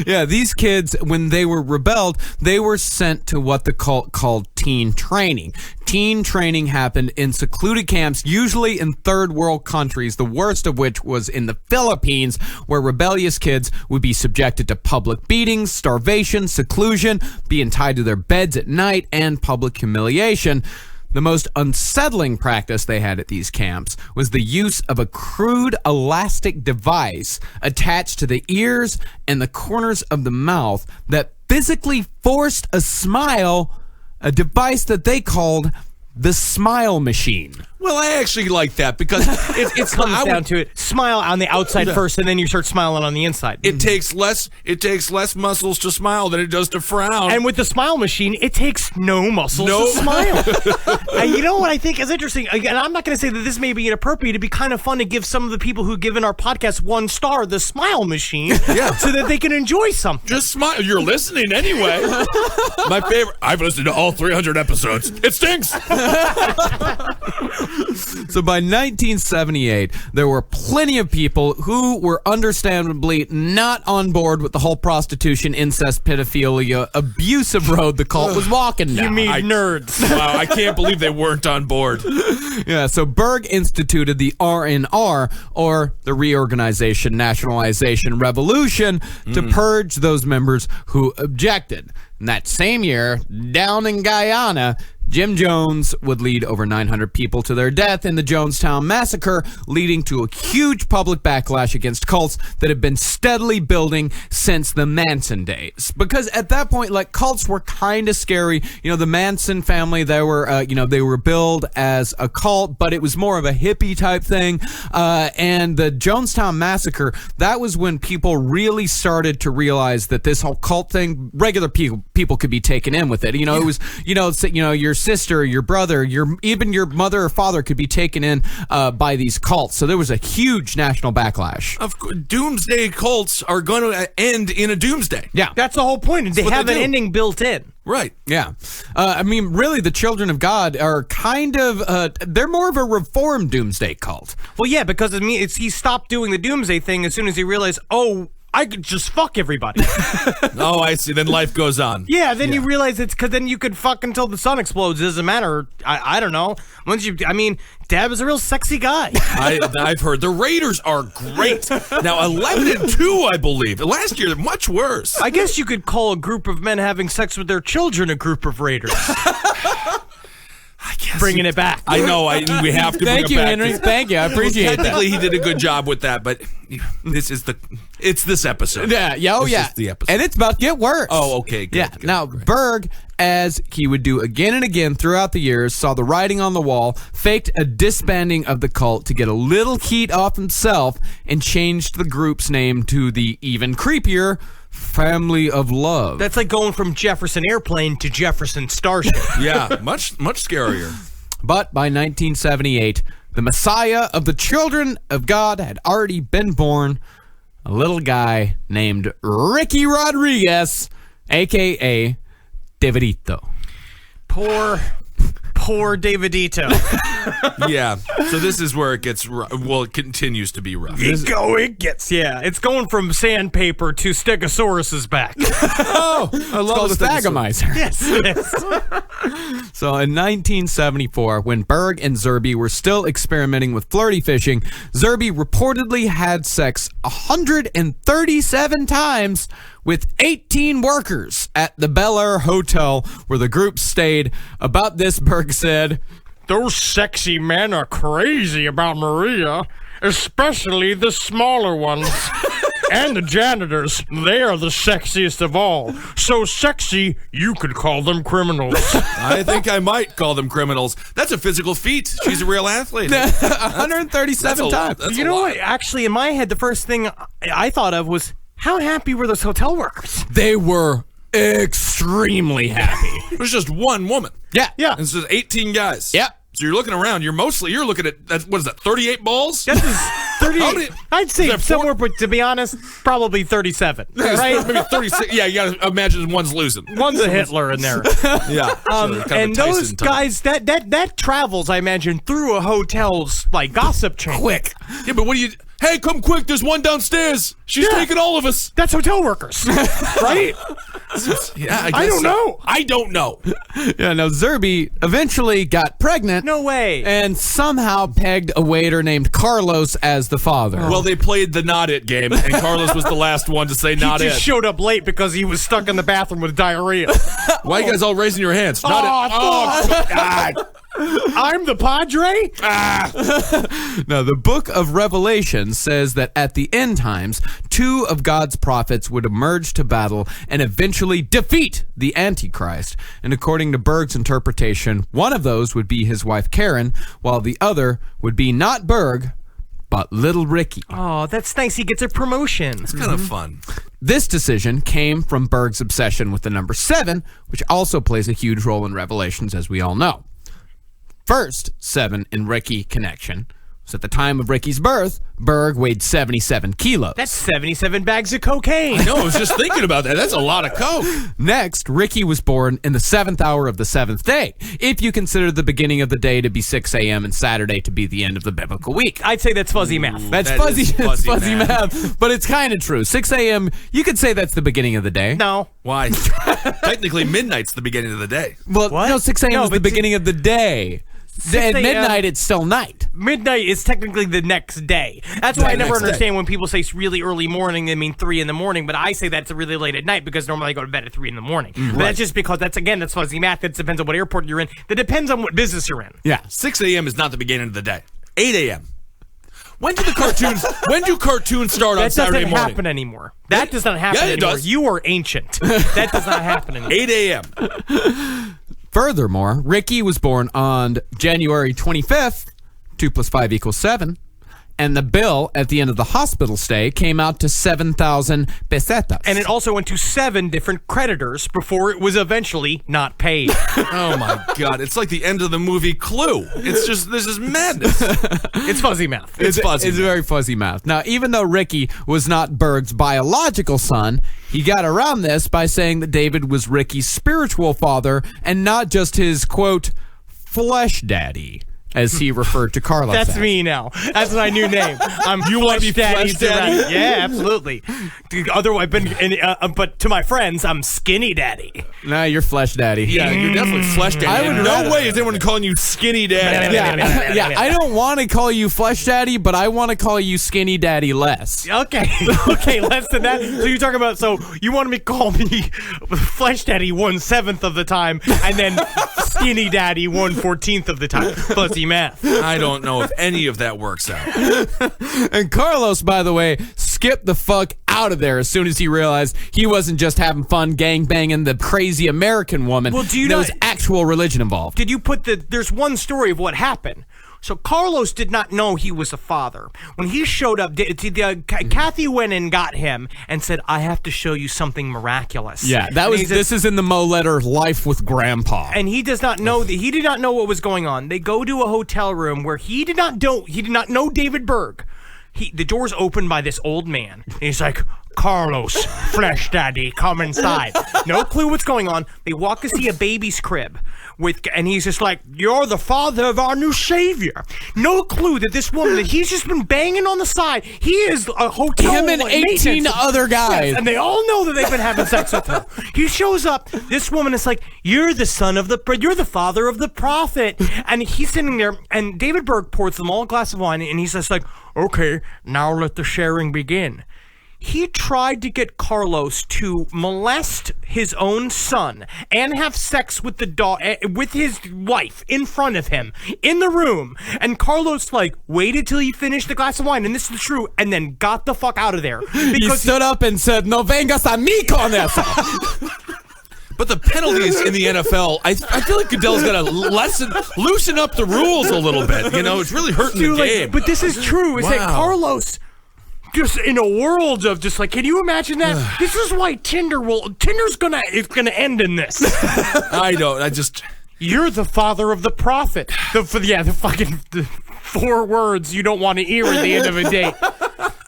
Yeah, these kids, when they were rebelled, they were sent to what the cult called teen training. Teen training happened in secluded camps, usually in third world countries, the worst of which was in the Philippines, where rebellious kids would be subjected to public beatings, starvation, seclusion, being tied to their beds at night, and public humiliation. The most unsettling practice they had at these camps was the use of a crude elastic device attached to the ears and the corners of the mouth that physically forced a smile, a device that they called the smile machine. Well, I actually like that because it comes down to it. Smile on the outside first, and then you start smiling on the inside. It takes less muscles to smile than it does to frown. And with the smile machine, it takes no muscles to smile. And you know what I think is interesting? Again, I'm not going to say that this may be inappropriate. It'd be kind of fun to give some of the people who've given our podcast 1 star the smile machine so that they can enjoy something. Just smile. You're listening anyway. My favorite. I've listened to all 300 episodes. It stinks. So by 1978, there were plenty of people who were understandably not on board with the whole prostitution, incest, pedophilia, abusive road the cult was walking down. You mean nerds. Wow, I can't believe they weren't on board. Yeah, so Berg instituted the RNR, or the Reorganization, Nationalization, Revolution, to purge those members who objected. And that same year, down in Guyana, Jim Jones would lead over 900 people to their death in the Jonestown Massacre, leading to a huge public backlash against cults that had been steadily building since the Manson days. Because at that point, like, cults were kind of scary. You know, the Manson family, they were billed as a cult, but it was more of a hippie type thing. And the Jonestown Massacre, that was when people really started to realize that this whole cult thing, regular people could be taken in with it. You know, it was, your sister, your brother, even your mother or father could be taken in by these cults. So there was a huge national backlash. Of course, doomsday cults are going to end in a doomsday. Yeah. That's the whole point. They have an ending built in. Right. Yeah. I mean, really, the Children of God are kind of, they're more of a reformed doomsday cult. Well, yeah, because he stopped doing the doomsday thing as soon as he realized, oh, I could just fuck everybody. Oh, I see. Then life goes on. Yeah, then you realize it's because then you could fuck until the sun explodes. It doesn't matter. I don't know. Dab is a real sexy guy. I've heard the Raiders are great. Now 11-2, I believe. Last year, much worse. I guess you could call a group of men having sex with their children a group of Raiders. Bringing it back. I know. We have to. Thank you, Henry. Thank you. I appreciate that. Technically, he did a good job with that, but it's this episode. Yeah. Oh, yeah. This is the episode. And it's about to get worse. Oh, okay. Good, yeah. good, now, great. Berg, as he would do again and again throughout the years, saw the writing on the wall, faked a disbanding of the cult to get a little heat off himself, and changed the group's name to the even creepier Family of Love. That's like going from Jefferson Airplane to Jefferson Starship. Yeah, much scarier. But by 1978, the Messiah of the Children of God had already been born, a little guy named Ricky Rodriguez, a.k.a. Davidito. Poor Davidito. Yeah. So this is where it gets rough. Well, it continues to be rough. It's going from sandpaper to Stegosaurus's back. Oh, I love the Thagomizer. Yes. So in 1974, when Berg and Zerby were still experimenting with flirty fishing, Zerby reportedly had sex 137 times with 18 workers at the Bel Air Hotel where the group stayed. About this, Berg said, Those sexy men are crazy about Maria, especially the smaller ones. And the janitors, they are the sexiest of all. So sexy, you could call them criminals. I think I might call them criminals. That's a physical feat. She's a real athlete. 137 times. You know what? Actually, in my head, the first thing I thought of was, how happy were those hotel workers? They were extremely happy. It was just one woman. Yeah. And it's just 18 guys. Yeah. So you're looking around. You're looking at, what is that, 38 balls? That is 38. I'd say somewhere, but to be honest, probably 37. Right? Maybe 36. Yeah, you got to imagine one's losing. One's a Hitler in there. Yeah. And those guys, that travels, I imagine, through a hotel's like gossip chain. Quick. Yeah, but what do you... Hey, come quick. There's one downstairs. She's taking all of us. That's hotel workers. Right? Yeah, I don't know. I don't know. Yeah, no, Zerby eventually got pregnant. No way. And somehow pegged a waiter named Carlos as the father. Well, they played the not it game, and Carlos was the last one to say not He it. just showed up late because he was stuck in the bathroom with diarrhea. Why you guys all raising your hands? Not it. Oh, God. I'm the Padre? Now, the book of Revelation says that at the end times, 2 of God's prophets would emerge to battle and eventually defeat the Antichrist. And according to Berg's interpretation, one of those would be his wife Karen, while the other would be not Berg, but little Ricky. Oh, that's nice. He gets a promotion. It's kind of fun. This decision came from Berg's obsession with the number 7, which also plays a huge role in Revelations, as we all know. First 7 in Ricky connection was at the time of Ricky's birth, Berg weighed 77 kilos. That's 77 bags of cocaine. I know, I was just thinking about that. That's a lot of coke. Next, Ricky was born in the 7th hour of the 7th day, if you consider the beginning of the day to be 6 a.m. and Saturday to be the end of the biblical week. I'd say that's fuzzy math. That's That fuzzy, is fuzzy fuzzy math. math, but it's kind of true. 6 a.m., you could say that's the beginning of the day. No. Why? Technically, midnight's the beginning of the day. Well, What? no, 6 a.m. No, is the but beginning of the day. At 6 midnight, it's still night. Midnight is technically the next day. That's why I never next day. understand when people say it's really early morning, they mean 3 in the morning, but I say that's really late at night because normally I go to bed at 3 in the morning. But that's just because that's fuzzy math. It depends on what airport you're in. That depends on what business you're in. Yeah. 6 a.m. is not the beginning of the day. 8 a.m. When do cartoons start on That Saturday doesn't morning? happen anymore. That does not happen Yeah, it anymore. does. You are ancient. That does not happen anymore. 8 a.m. Furthermore, Ricky was born on January 25th, 2 + 5 = 7, And the bill at the end of the hospital stay came out to 7,000 pesetas. And it also went to 7 different creditors before it was eventually not paid. Oh my God! It's like the end of the movie Clue. It's just this is madness. It's fuzzy math. It's fuzzy. It's very fuzzy math. Now, even though Ricky was not Berg's biological son, he got around this by saying that David was Ricky's spiritual father and not just his, quote, flesh daddy, as he referred to Carlos. That's as. me now. That's my new name. You want to be Flesh Daddy? Yeah, absolutely. Otherwise, but to my friends, I'm Skinny Daddy. Nah, you're flesh daddy. Yeah, you're definitely Flesh Daddy. I would no rather- way is anyone calling you Skinny Daddy. Yeah, I don't want to call you flesh daddy, but I want to call you skinny daddy less. Okay, okay, less than that. So you're talking about, so you want me to call me Flesh Daddy 1/7 of the time, and then Skinny Daddy 1/14 of the time. Fuzzy math. I don't know if any of that works out. And Carlos, by the way, skipped the fuck out of there as soon as he realized he wasn't just having fun gangbanging the crazy American woman. Well, do you there know- was actual religion involved. Did you put there's one story of what happened. So Carlos did not know he was a father. When he showed up, Kathy went and got him and said, I have to show you something miraculous. Yeah, this is in the Mo letter, Life with Grandpa. And he does not know he did not know what was going on. They go to a hotel room where he did not know David Berg. The door's opened by this old man. And he's like, Carlos, Flesh Daddy, come inside. No clue what's going on. They walk to see a baby's crib. And he's just like, you're the father of our new savior. No clue that this woman that he's just been banging on the side, he is a hotel. Him and 18 other guys. Yes, and they all know that they've been having sex with her. He shows up. This woman is like, you're the father of the prophet. And he's sitting there, and David Berg pours them all a glass of wine, and he's just like, okay, now let the sharing begin. He tried to get Carlos to molest his own son and have sex with with his wife in front of him in the room. And Carlos waited till he finished the glass of wine, and this is true, and then got the fuck out of there. He stood up and said, "No vengas a mí con eso." But the penalties in the NFL, I feel like Goodell's got to loosen up the rules a little bit. You know, it's really hurting the game. But this is true. Is that Carlos, just in a world of just can you imagine that? This is why Tinder's gonna end in this. You're the father of the prophet. The fucking 4 words you don't want to hear at the end of a date.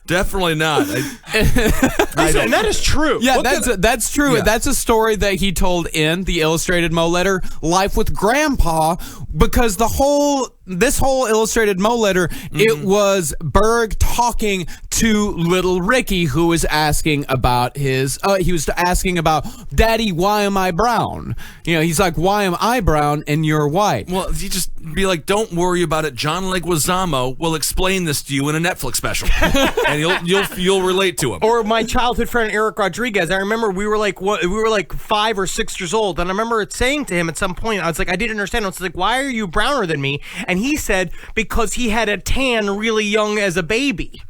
Definitely not. And that is true. Yeah, that's true. Yeah. That's a story that he told in the Illustrated Mo letter, Life with Grandpa, because this whole Illustrated Mo letter, it was Berg talking to little Ricky, who was asking about Daddy, why am I brown? You know, he's like, why am I brown and you're white? Well, you just be like, don't worry about it. John Leguizamo will explain this to you in a Netflix special, and you'll relate to him. Or my childhood friend Eric Rodriguez. I remember we were like 5 or 6 years old, and I remember saying to him at some point, I was like, I didn't understand. I was like, why are you browner than me? And he said, because he had a tan really young as a baby.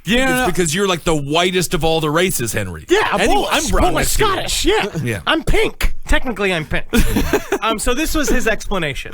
Yeah, it's because you're like the whitest of all the races, Henry. Yeah, I'm brown. I'm Scottish. Yeah. I'm pink. Technically, I'm pink. So this was his explanation.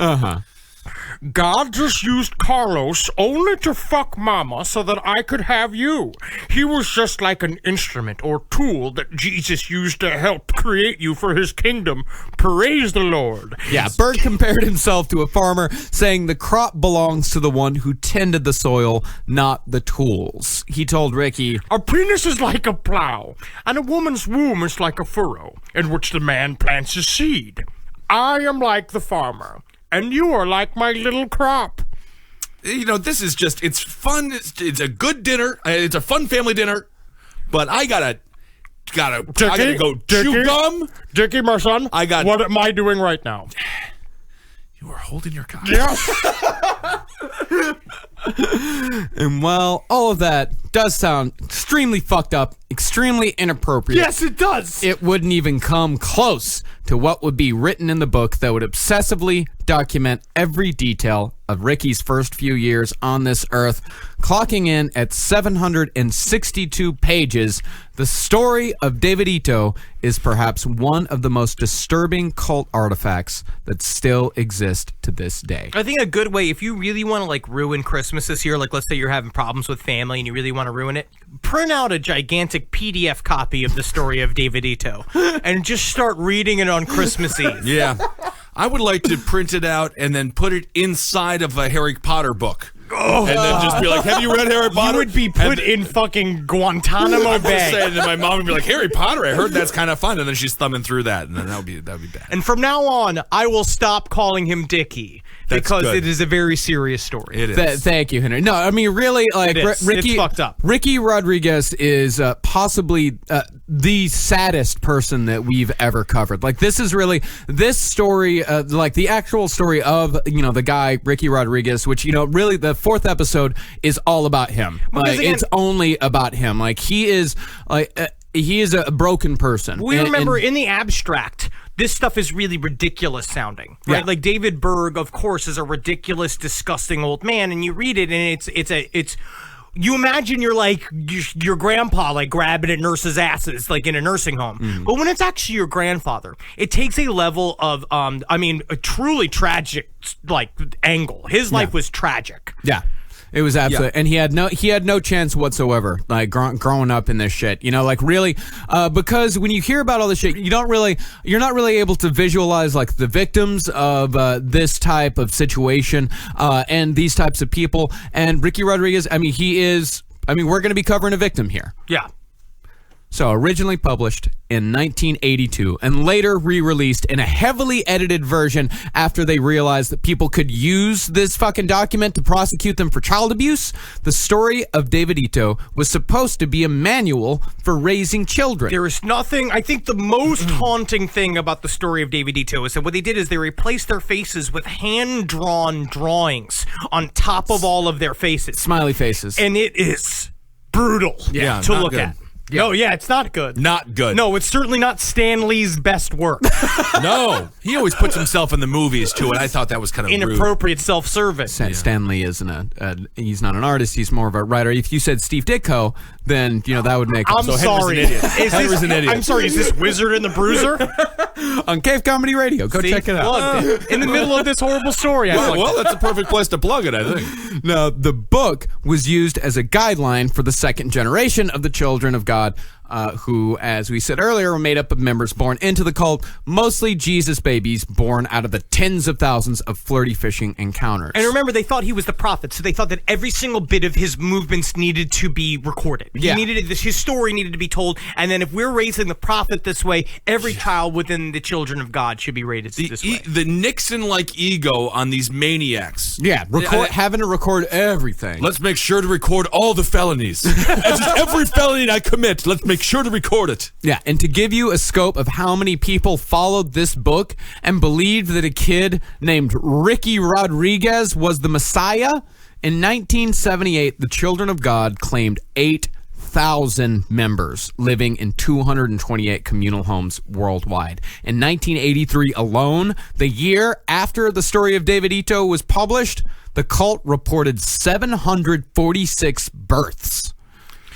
God just used Carlos only to fuck Mama so that I could have you. He was just like an instrument or tool that Jesus used to help create you for his kingdom. Praise the Lord. Yeah, Berg compared himself to a farmer, saying the crop belongs to the one who tended the soil, not the tools. He told Ricky, a penis is like a plow, and a woman's womb is like a furrow, in which the man plants his seed. I am like the farmer, and you are like my little crop. You know, this is just, it's fun. It's a good dinner. It's a fun family dinner. But I gotta go chew gum. Dickie, my son, what am I doing right now? You are holding your cock. Yes. And while all of that does sound extremely fucked up, extremely inappropriate. Yes, it does. It wouldn't even come close to what would be written in the book that would obsessively document every detail of Ricky's first few years on this earth, clocking in at 762 pages. The story of David Ito is perhaps one of the most disturbing cult artifacts that still exist to this day. I think a good way, if you really want to ruin Christmas Christmas this year, like let's say you're having problems with family and you really want to ruin it, print out a gigantic PDF copy of the story of David Ito and just start reading it on Christmas Eve. Yeah. I would like to print it out and then put it inside of a Harry Potter book. And then just be like, have you read Harry Potter? You would be put in fucking Guantanamo Bay. And then my mom would be like, Harry Potter, I heard that's kind of fun. And then she's thumbing through that. And then that would be bad. And from now on, I will stop calling him Dickie. That's because good. it is a very serious story. It is. Thank you, Henry. No, I mean, really, like, Ricky, it's fucked up. Ricky Rodriguez is possibly the saddest person that we've ever covered. Like, this is really, this story, like, the actual story of, the guy, Ricky Rodriguez, which, really, the 4th episode is all about him. Like, again, it's only about him. Like, he is, he is a broken person. We remember in the abstract, this stuff is really ridiculous sounding, right? Yeah. Like David Berg, of course, is a ridiculous, disgusting old man, and you read it, and it's. You imagine you're like your grandpa, like grabbing at nurses' asses, like in a nursing home. Mm-hmm. But when it's actually your grandfather, it takes a level of, a truly tragic, like, angle. His life was tragic. Yeah. It was absolutely, and he had no chance whatsoever, like growing up in this shit, like really, because when you hear about all this shit, you're not really able to visualize like the victims of this type of situation and these types of people. And Ricky Rodriguez, we're going to be covering a victim here. Yeah. So originally published in 1982 and later re-released in a heavily edited version after they realized that people could use this fucking document to prosecute them for child abuse, the story of David Ito was supposed to be a manual for raising children. There is nothing, I think the most haunting thing about the story of David Ito is that what they did is they replaced their faces with hand-drawn drawings on top of all of their faces. Smiley faces. And it is brutal to look at. Yeah. No, it's not good. Not good. No, it's certainly not Stan Lee's best work. No, he always puts himself in the movies too, and I thought that was kind of inappropriate self-serving. Stan Lee isn't he's not an artist. He's more of a writer. If you said Steve Ditko, then that would make. I'm sorry. Henry's an idiot. I'm sorry. Is this Wizard and the Bruiser on Cave Comedy Radio? Go check it out. In the middle of this horrible story. Well, that's a perfect place to plug it, I think. No, the book was used as a guideline for the second generation of the Children of God, who, as we said earlier, were made up of members born into the cult, mostly Jesus babies born out of the tens of thousands of flirty fishing encounters. And remember, they thought he was the prophet, so they thought that every single bit of his movements needed to be recorded. His story needed to be told, and then if we're raising the prophet this way, every child within the Children of God should be raised this way. The Nixon-like ego on these maniacs. Yeah, having to record everything. Let's make sure to record all the felonies. Every felony I commit, let's make sure to record it. Yeah, and to give you a scope of how many people followed this book and believed that a kid named Ricky Rodriguez was the Messiah, in 1978, the Children of God claimed 8,000 members living in 228 communal homes worldwide. In 1983 alone, the year after the story of David Ito was published, the cult reported 746 births.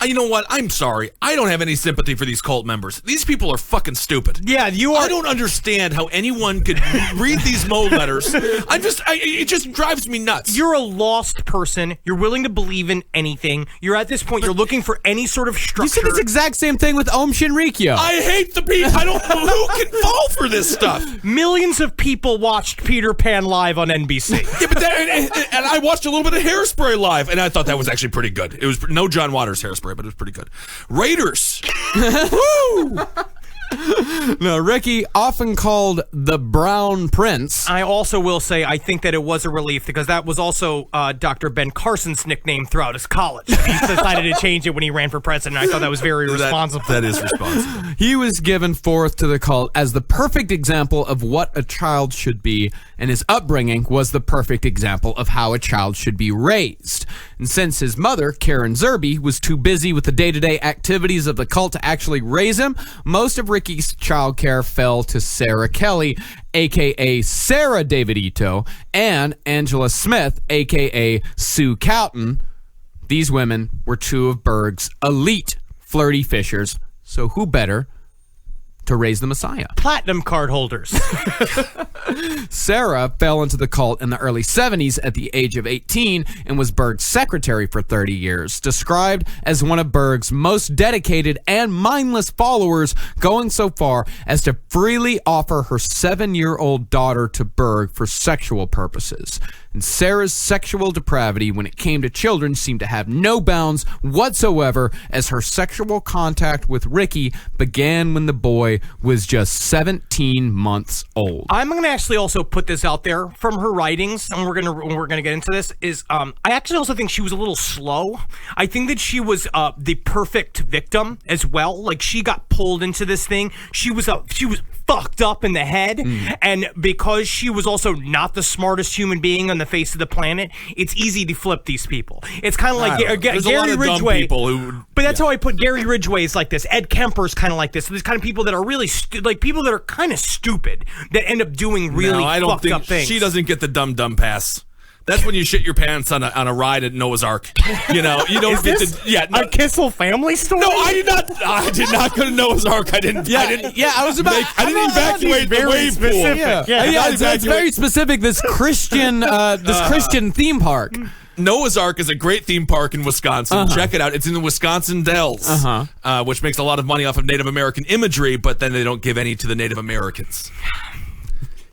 You know what? I'm sorry. I don't have any sympathy for these cult members. These people are fucking stupid. Yeah, you are. I don't understand how anyone could read these mole letters. It just drives me nuts. You're a lost person. You're willing to believe in anything. You're at this point, you're looking for any sort of structure. You said this exact same thing with Om Shinrikyo. I hate the people. I don't know who can fall for this stuff. Millions of people watched Peter Pan live on NBC. Yeah, but and I watched a little bit of Hairspray live, and I thought that was actually pretty good. It was no John Waters Hairspray, but it was pretty good. Raiders. Woo! No, Ricky, often called the Brown Prince. I also will say I think that it was a relief because that was also Dr. Ben Carson's nickname throughout his college. He decided to change it when he ran for president. I thought that was very responsible. That is responsible. He was given forth to the cult as the perfect example of what a child should be, and his upbringing was the perfect example of how a child should be raised. And since his mother, Karen Zerby, was too busy with the day-to-day activities of the cult to actually raise him, most of Ricky's childcare fell to Sarah Kelly, a.k.a. Sarah David Ito, and Angela Smith, a.k.a. Sue Cowton. These women were two of Berg's elite flirty fishers, so who better to raise the Messiah. Platinum card holders. Sarah fell into the cult in the early 70s at the age of 18 and was Berg's secretary for 30 years, described as one of Berg's most dedicated and mindless followers, going so far as to freely offer her 7-year-old daughter to Berg for sexual purposes. And Sarah's sexual depravity when it came to children seemed to have no bounds whatsoever, as her sexual contact with Ricky began when the boy was just 17 months old. I'm going to actually also put this out there from her writings, and we're going to get into this, is I actually also think she was a little slow. I think that she was the perfect victim as well. Like, she got pulled into this thing. She was fucked up in the head, and because she was also not the smartest human being on the face of the planet, it's easy to flip these people. It's kind of like there's Gary a lot of Ridgway. dumb people who, but that's how I put Gary Ridgway is like this. Ed Kemper's kind of like this. So there's kind of people that are really like people that are kind of stupid that end up doing really I don't fucked think up things. she doesn't get the dumb pass. That's when you shit your pants on a ride at Noah's Ark. You know, you don't get to. A Kissel family story? No, I did not go to Noah's Ark. I didn't evacuate the wave pool. It's very specific. This Christian theme park. Noah's Ark is a great theme park in Wisconsin. Check it out. It's in the Wisconsin Dells, which makes a lot of money off of Native American imagery, but then they don't give any to the Native Americans.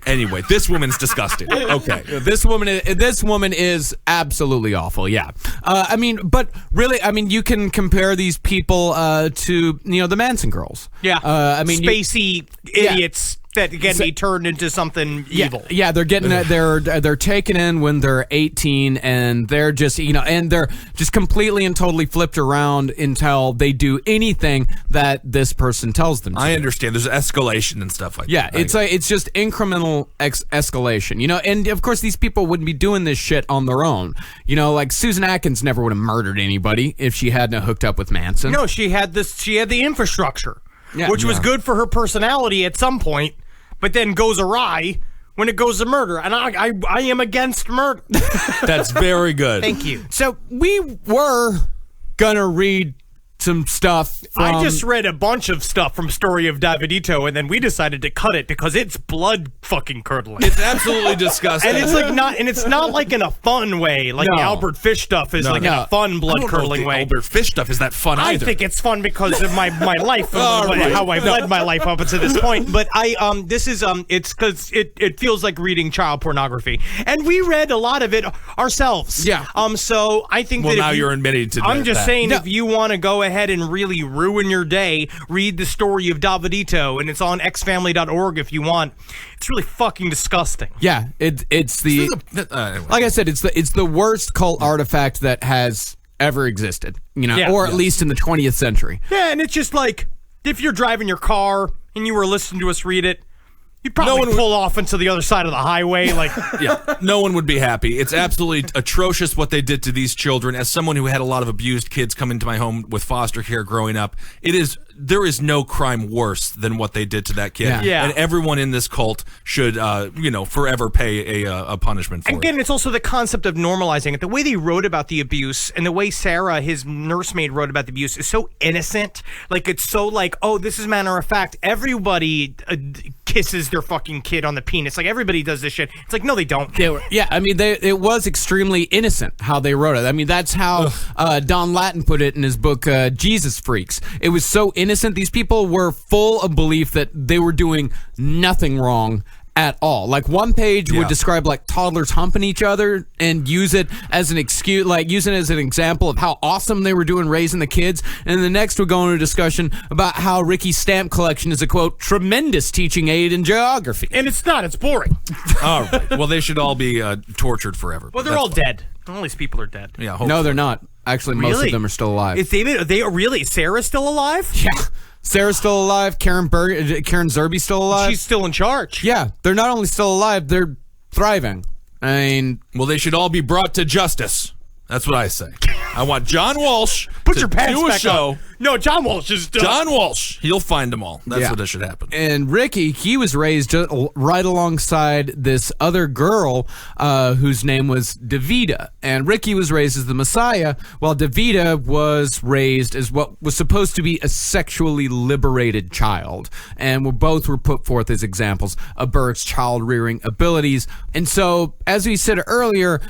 Anyway, this woman's disgusting. Okay. This woman is absolutely awful. Yeah. But really, you can compare these people to, the Manson girls. Yeah. Spacey idiots that can be turned into something evil. Yeah, they're getting they're taken in when they're 18, and they're just and they're just completely and totally flipped around until they do anything that this person tells them to. I understand. There's escalation and stuff like that. Yeah, it's just incremental escalation. And of course these people wouldn't be doing this shit on their own. Like Susan Atkins never would have murdered anybody if she hadn't hooked up with Manson. No, she had the infrastructure, which was good for her personality at some point. But then goes awry when it goes to murder. And I am against murder. That's very good. Thank you. So we were going to read some stuff I just read a bunch of stuff from Story of Davidito, and then we decided to cut it because it's blood fucking curdling. It's absolutely disgusting. And it's not like in a fun way, like the Albert Fish stuff is in a fun blood curdling way. Albert Fish stuff is that fun either. I think it's fun because of my life, how I've led my life up to this point. But it's because it feels like reading child pornography, and we read a lot of it ourselves. Yeah. So I think that now you're admitting to. I'm just saying, if you want to go ahead and really ruin your day, read the Story of Davidito, and it's on xfamily.org if you want. It's really fucking disgusting. Yeah, it's the like I said, it's the worst cult artifact that has ever existed, or at least in the 20th century. Yeah, and it's just like if you're driving your car and you were listening to us read it, you'd probably pull off into the other side of the highway. No one would be happy. It's absolutely atrocious what they did to these children. As someone who had a lot of abused kids come into my home with foster care growing up, there is no crime worse than what they did to that kid. Yeah. And everyone in this cult should, forever pay a punishment for it. Again, it's also the concept of normalizing it. The way they wrote about the abuse and the way Sarah, his nursemaid, wrote about the abuse is so innocent. Like, it's so like, oh, this is matter of fact. Everybody kisses their fucking kid on the penis. Like, everybody does this shit. It's like, no, they don't. It was extremely innocent how they wrote it. That's how Don Lattin put it in his book, Jesus Freaks. It was so innocent. These people were full of belief that they were doing nothing wrong at all. Like, one page would describe like toddlers humping each other and use it as an excuse, like using it as an example of how awesome they were doing raising the kids. And the next would go into a discussion about how Ricky's stamp collection is a, quote, tremendous teaching aid in geography. And it's not. It's boring. All right. Well, they should all be tortured forever. Well, they're all dead. All these people are dead. Yeah. Hopefully. No, they're not. Actually, most of them are still alive. Is they really? Sarah's still alive? Yeah. Sarah's still alive. Karen Zerbe's still alive. She's still in charge. Yeah. They're not only still alive, they're thriving. Well, they should all be brought to justice. That's what I say. I want John Walsh Put to your pants do a back show. on. No, John Walsh is done. John Walsh. He'll find them all. That's Yeah. what should happen. And Ricky, he was raised right alongside this other girl whose name was Davida. And Ricky was raised as the Messiah, while Davida was raised as what was supposed to be a sexually liberated child. And both were put forth as examples of Berg's child-rearing abilities. And so, as we said earlier,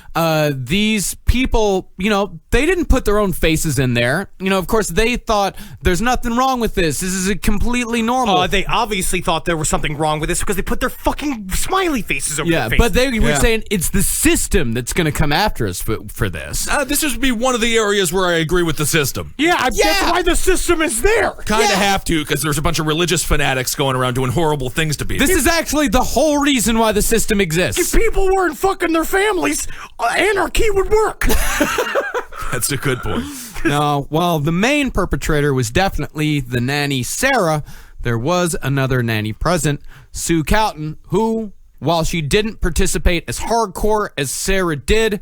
these people, they didn't put their own faces in there. Of course, they thought there's nothing wrong with this. This is completely normal. They obviously thought there was something wrong with this because they put their fucking smiley faces over their yeah, faces. but they were saying it's the system that's going to come after us for this. This would be one of the areas where I agree with the system. That's why the system is there. Kind of have to, because there's a bunch of religious fanatics going around doing horrible things to people. This is actually the whole reason why the system exists. If people weren't fucking their families, anarchy would work. That's a good point. Now, while the main perpetrator was definitely the nanny Sarah, there was another nanny present, Sue Cowton, who, while she didn't participate as hardcore as Sarah did,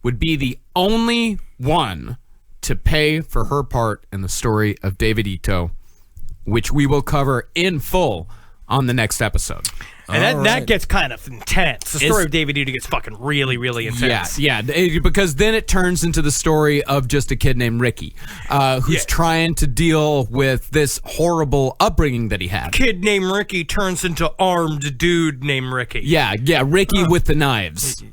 would be the only one to pay for her part in the story of David Ito, which we will cover in full on the next episode. And that gets kind of intense. The story of David Ito gets fucking really, really intense. Yeah, because then it turns into the story of just a kid named Ricky, who's trying to deal with this horrible upbringing that he had. Kid named Ricky turns into armed dude named Ricky. Yeah, Ricky with the knives.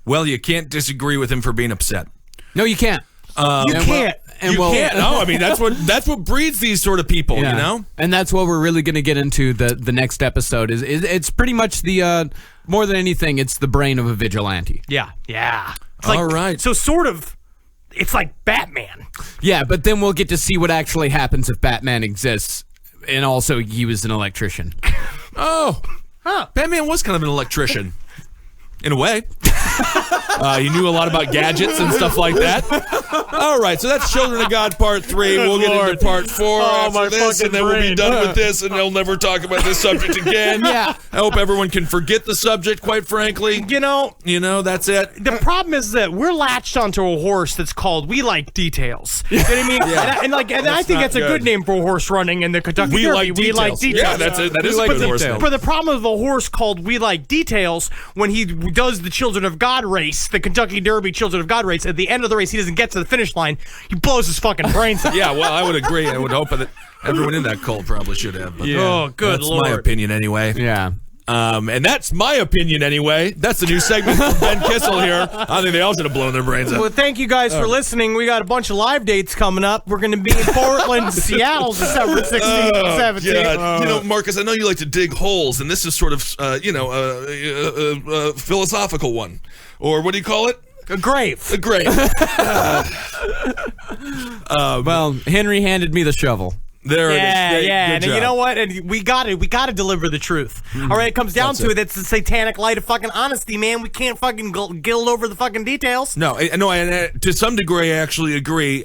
Well, you can't disagree with him for being upset. No, you can't. You can't. You can't. No, I mean that's what breeds these sort of people, And that's what we're really going to get into the next episode. Is it's pretty much the more than anything, it's the brain of a vigilante. Yeah. It's All right. So sort of, it's like Batman. Yeah, but then we'll get to see what actually happens if Batman exists, and also he was an electrician. Batman was kind of an electrician. In a way. He knew a lot about gadgets and stuff like that. All right, so that's Children of God Part 3. We'll get into Part 4 after this, and then we'll be done with this, and they'll never talk about this subject again. Yeah. I hope everyone can forget the subject, quite frankly. That's it. The problem is that we're latched onto a horse that's called We Like Details. You know what I mean? Yeah. And I think that's a good name for a horse running in the Kentucky We Derby. Like Details. We Like Details. Yeah, that is a good horse name. But the problem of a horse called We Like Details, when he does the Children of God race, the Kentucky Derby Children of God race, at the end of the race, he doesn't get to the finish line. He blows his fucking brains out. Yeah, well, I would agree. I would hope that everyone in that cult probably should have. But Oh, good that's Lord. my opinion anyway. Yeah. And that's my opinion anyway. That's the new segment from Ben Kissel here. I think they all should have blown their brains out. Well, thank you guys for listening. We got a bunch of live dates coming up. We're going to be in Portland, Seattle, December 16th and 17th. God. Marcus, I know you like to dig holes, and this is sort of, a philosophical one. Or what do you call it? A grave. A grave. Well, Henry handed me the shovel. There it is. Yeah. Good And job. you know what? And we got to deliver the truth. All right, it comes down to it. It's the satanic light of fucking honesty, man. We can't fucking gild over the fucking details. No, and to some degree, I actually agree,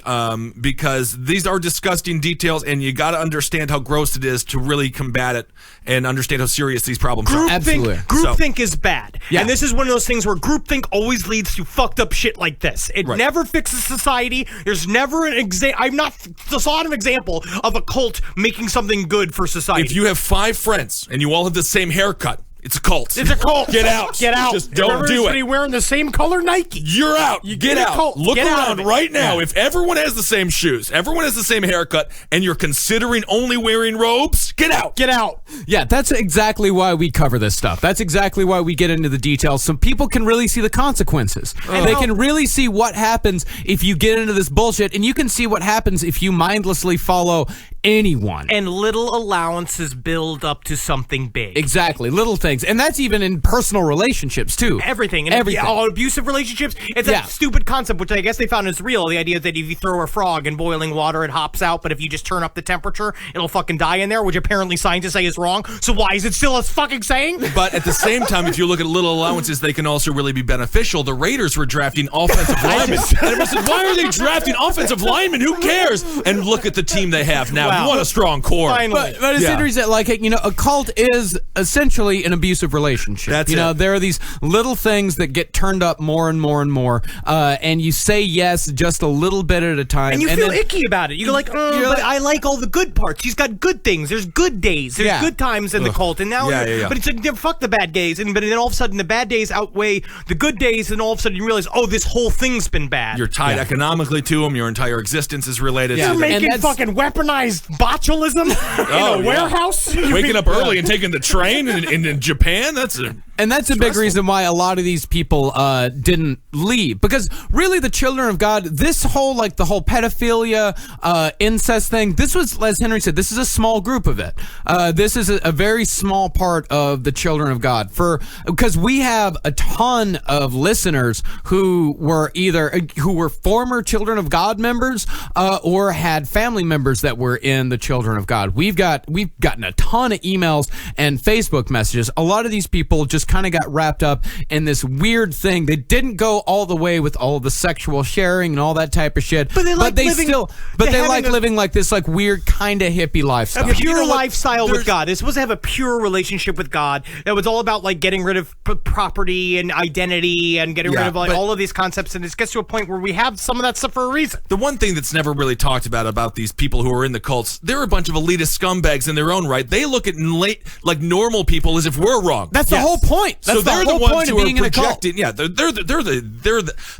because these are disgusting details, and you got to understand how gross it is to really combat it and understand how serious these problems are. Groupthink is bad. Yeah. And this is one of those things where groupthink always leads to fucked up shit like this. It never fixes society. There's never an example. I've not saw an example of a cult making something good for society. If you have 5 friends and you all have the same haircut, it's a cult. It's a cult. Get out. Get out. Just don't do it. Wearing the same color Nike. You're out. You get get a out. cult. Look Get out around of it. right now. Yeah. If everyone has the same shoes, everyone has the same haircut, and you're considering only wearing robes, get out. Get out. Yeah, that's exactly why we cover this stuff. That's exactly why we get into the details, so people can really see the consequences. They can really see what happens if you get into this bullshit, and you can see what happens if you mindlessly follow anyone. And little allowances build up to something big. Exactly, little things. And that's even in personal relationships, too. Everything. And Everything. All abusive relationships. It's a stupid concept, which I guess they found is real. The idea that if you throw a frog in boiling water, it hops out, but if you just turn up the temperature, it'll fucking die in there, which apparently scientists say is wrong. So why is it still a fucking saying? But at the same time, if you look at little allowances, they can also really be beneficial. The Raiders were drafting offensive linemen. And everyone said, why are they drafting offensive linemen? Who cares? And look at the team they have now. Yeah, what a strong core. Finally. But as Henry said, like, a cult is essentially an abusive relationship. That's it. There are these little things that get turned up more and more and more, and you say yes just a little bit at a time. And you feel icky about it. You're like, but I like all the good parts. He's got good things. There's good days. There's good times in the cult. And now, but it's like, fuck the bad days. But then all of a sudden, the bad days outweigh the good days, and all of a sudden you realize, this whole thing's been bad. You're tied economically to them. Your entire existence is related to them. You're making fucking weaponized botulism in a warehouse. Waking up early and taking the train in Japan. That's a big reason why a lot of these people didn't leave, because really the children of God, this whole the whole pedophilia, incest thing, this was, as Henry said, this is a small group of it. This is a very small part of the children of God, because we have a ton of listeners who were former Children of God members or had family members that were in the Children of God. We've gotten a ton of emails and Facebook messages. A lot of these people just kind of got wrapped up in this weird thing. They didn't go all the way with all the sexual sharing and all that type of shit. But they like living like this weird kind of hippie lifestyle. A pure lifestyle with God. They're supposed to have a pure relationship with God that was all about getting rid of property and identity and getting rid of all of these concepts. And it gets to a point where we have some of that stuff for a reason. The one thing that's never really talked about these people who are in the cults, they're a bunch of elitist scumbags in their own right. They look at normal people as if we're wrong. That's the whole point. That's they're the ones who are projecting. Yeah, they're the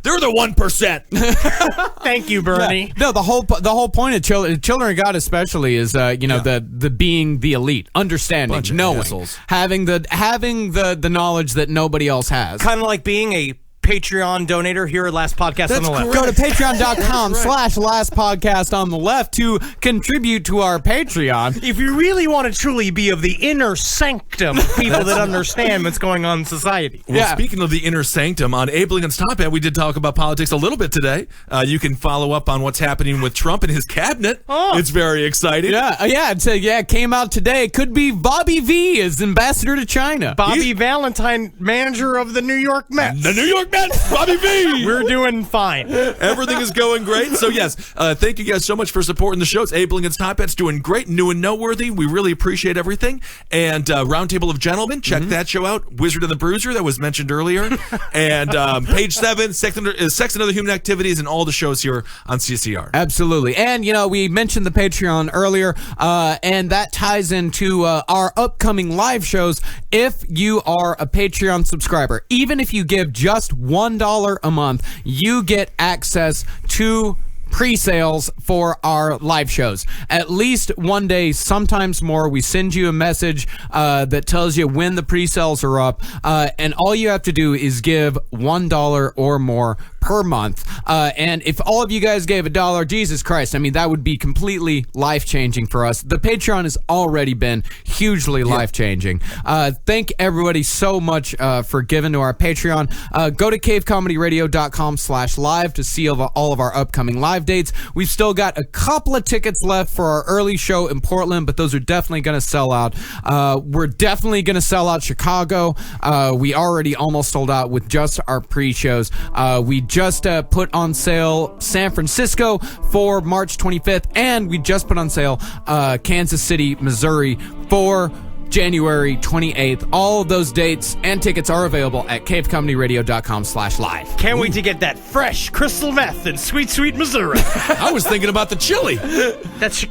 1%. Thank you, Bernie. No, the whole point of Children of God especially is the being the elite, understanding, knowing, having the knowledge that nobody else has. Kind of like being a Patreon donator here at Last Podcast on the Left. Go to patreon.com/Last Podcast on the Left to contribute to our Patreon. If you really want to truly be of the inner sanctum of people that understand what's going on in society. Well, speaking of the inner sanctum, on Abe Lincoln's Top Hat, we did talk about politics a little bit today. You can follow up on what's happening with Trump and his cabinet. It's very exciting. It came out today. Could be Bobby V as ambassador to China. Bobby Valentine, manager of the New York Mets. The New York Mets. Bobby V. We're doing fine. Everything is going great. So, yes, thank you guys so much for supporting the show. It's Abe Lincoln's Top Hat's doing great, new and noteworthy. We really appreciate everything. And Roundtable of Gentlemen, check that show out. Wizard and the Bruiser, that was mentioned earlier. And Page 7, Sex and Other Human Activities, and all the shows here on CCR. Absolutely. And, we mentioned the Patreon earlier, and that ties into our upcoming live shows. If you are a Patreon subscriber, even if you give just $1 a month, you get access to pre-sales for our live shows. At least one day, sometimes more. We send you a message that tells you when the pre-sales are up, and all you have to do is give $1 or more per month. And if all of you guys gave $1, Jesus Christ, that would be completely life-changing for us. The Patreon has already been hugely life-changing. Thank everybody so much for giving to our Patreon. Go to cavecomedyradio.com/live to see all of our upcoming live dates. We've still got a couple of tickets left for our early show in Portland, but those are definitely going to sell out. We're definitely going to sell out Chicago. We already almost sold out with just our pre-shows. We just put on sale San Francisco for March 25th, and we just put on sale Kansas City, Missouri for January 28th. All of those dates and tickets are available at cavecomedyradio.com/live. Can't wait to get that fresh crystal meth in sweet, sweet Missouri. I was thinking about the chili. That's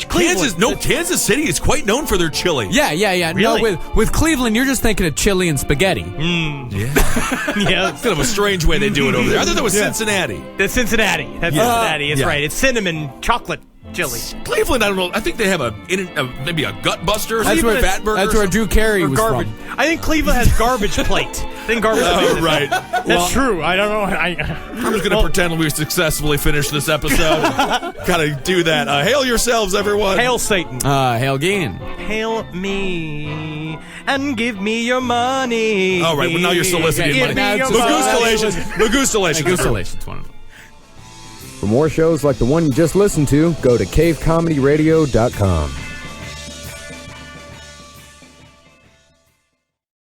Cleveland. Kansas City is quite known for their chili. Yeah. Really? No, with Cleveland, you're just thinking of chili and spaghetti. Yeah. It's kind of a strange way they do it over there. I thought that was Cincinnati. That's Cincinnati. Cincinnati. It's right. It's cinnamon chocolate chili. Cleveland, I don't know. I think they have maybe a gut buster or that's something. Fat burger. That's where Drew Carey was garbage. from. I think Cleveland has garbage plate. I think garbage plate. Right. That's true. I don't know. I'm just going to pretend we successfully finished this episode. Gotta do that. Hail yourselves, everyone. Hail Satan. Hail Gain. Hail me and give me your money. All right. Well, now you're soliciting money. Magustalations. For more shows like the one you just listened to, go to cavecomedyradio.com.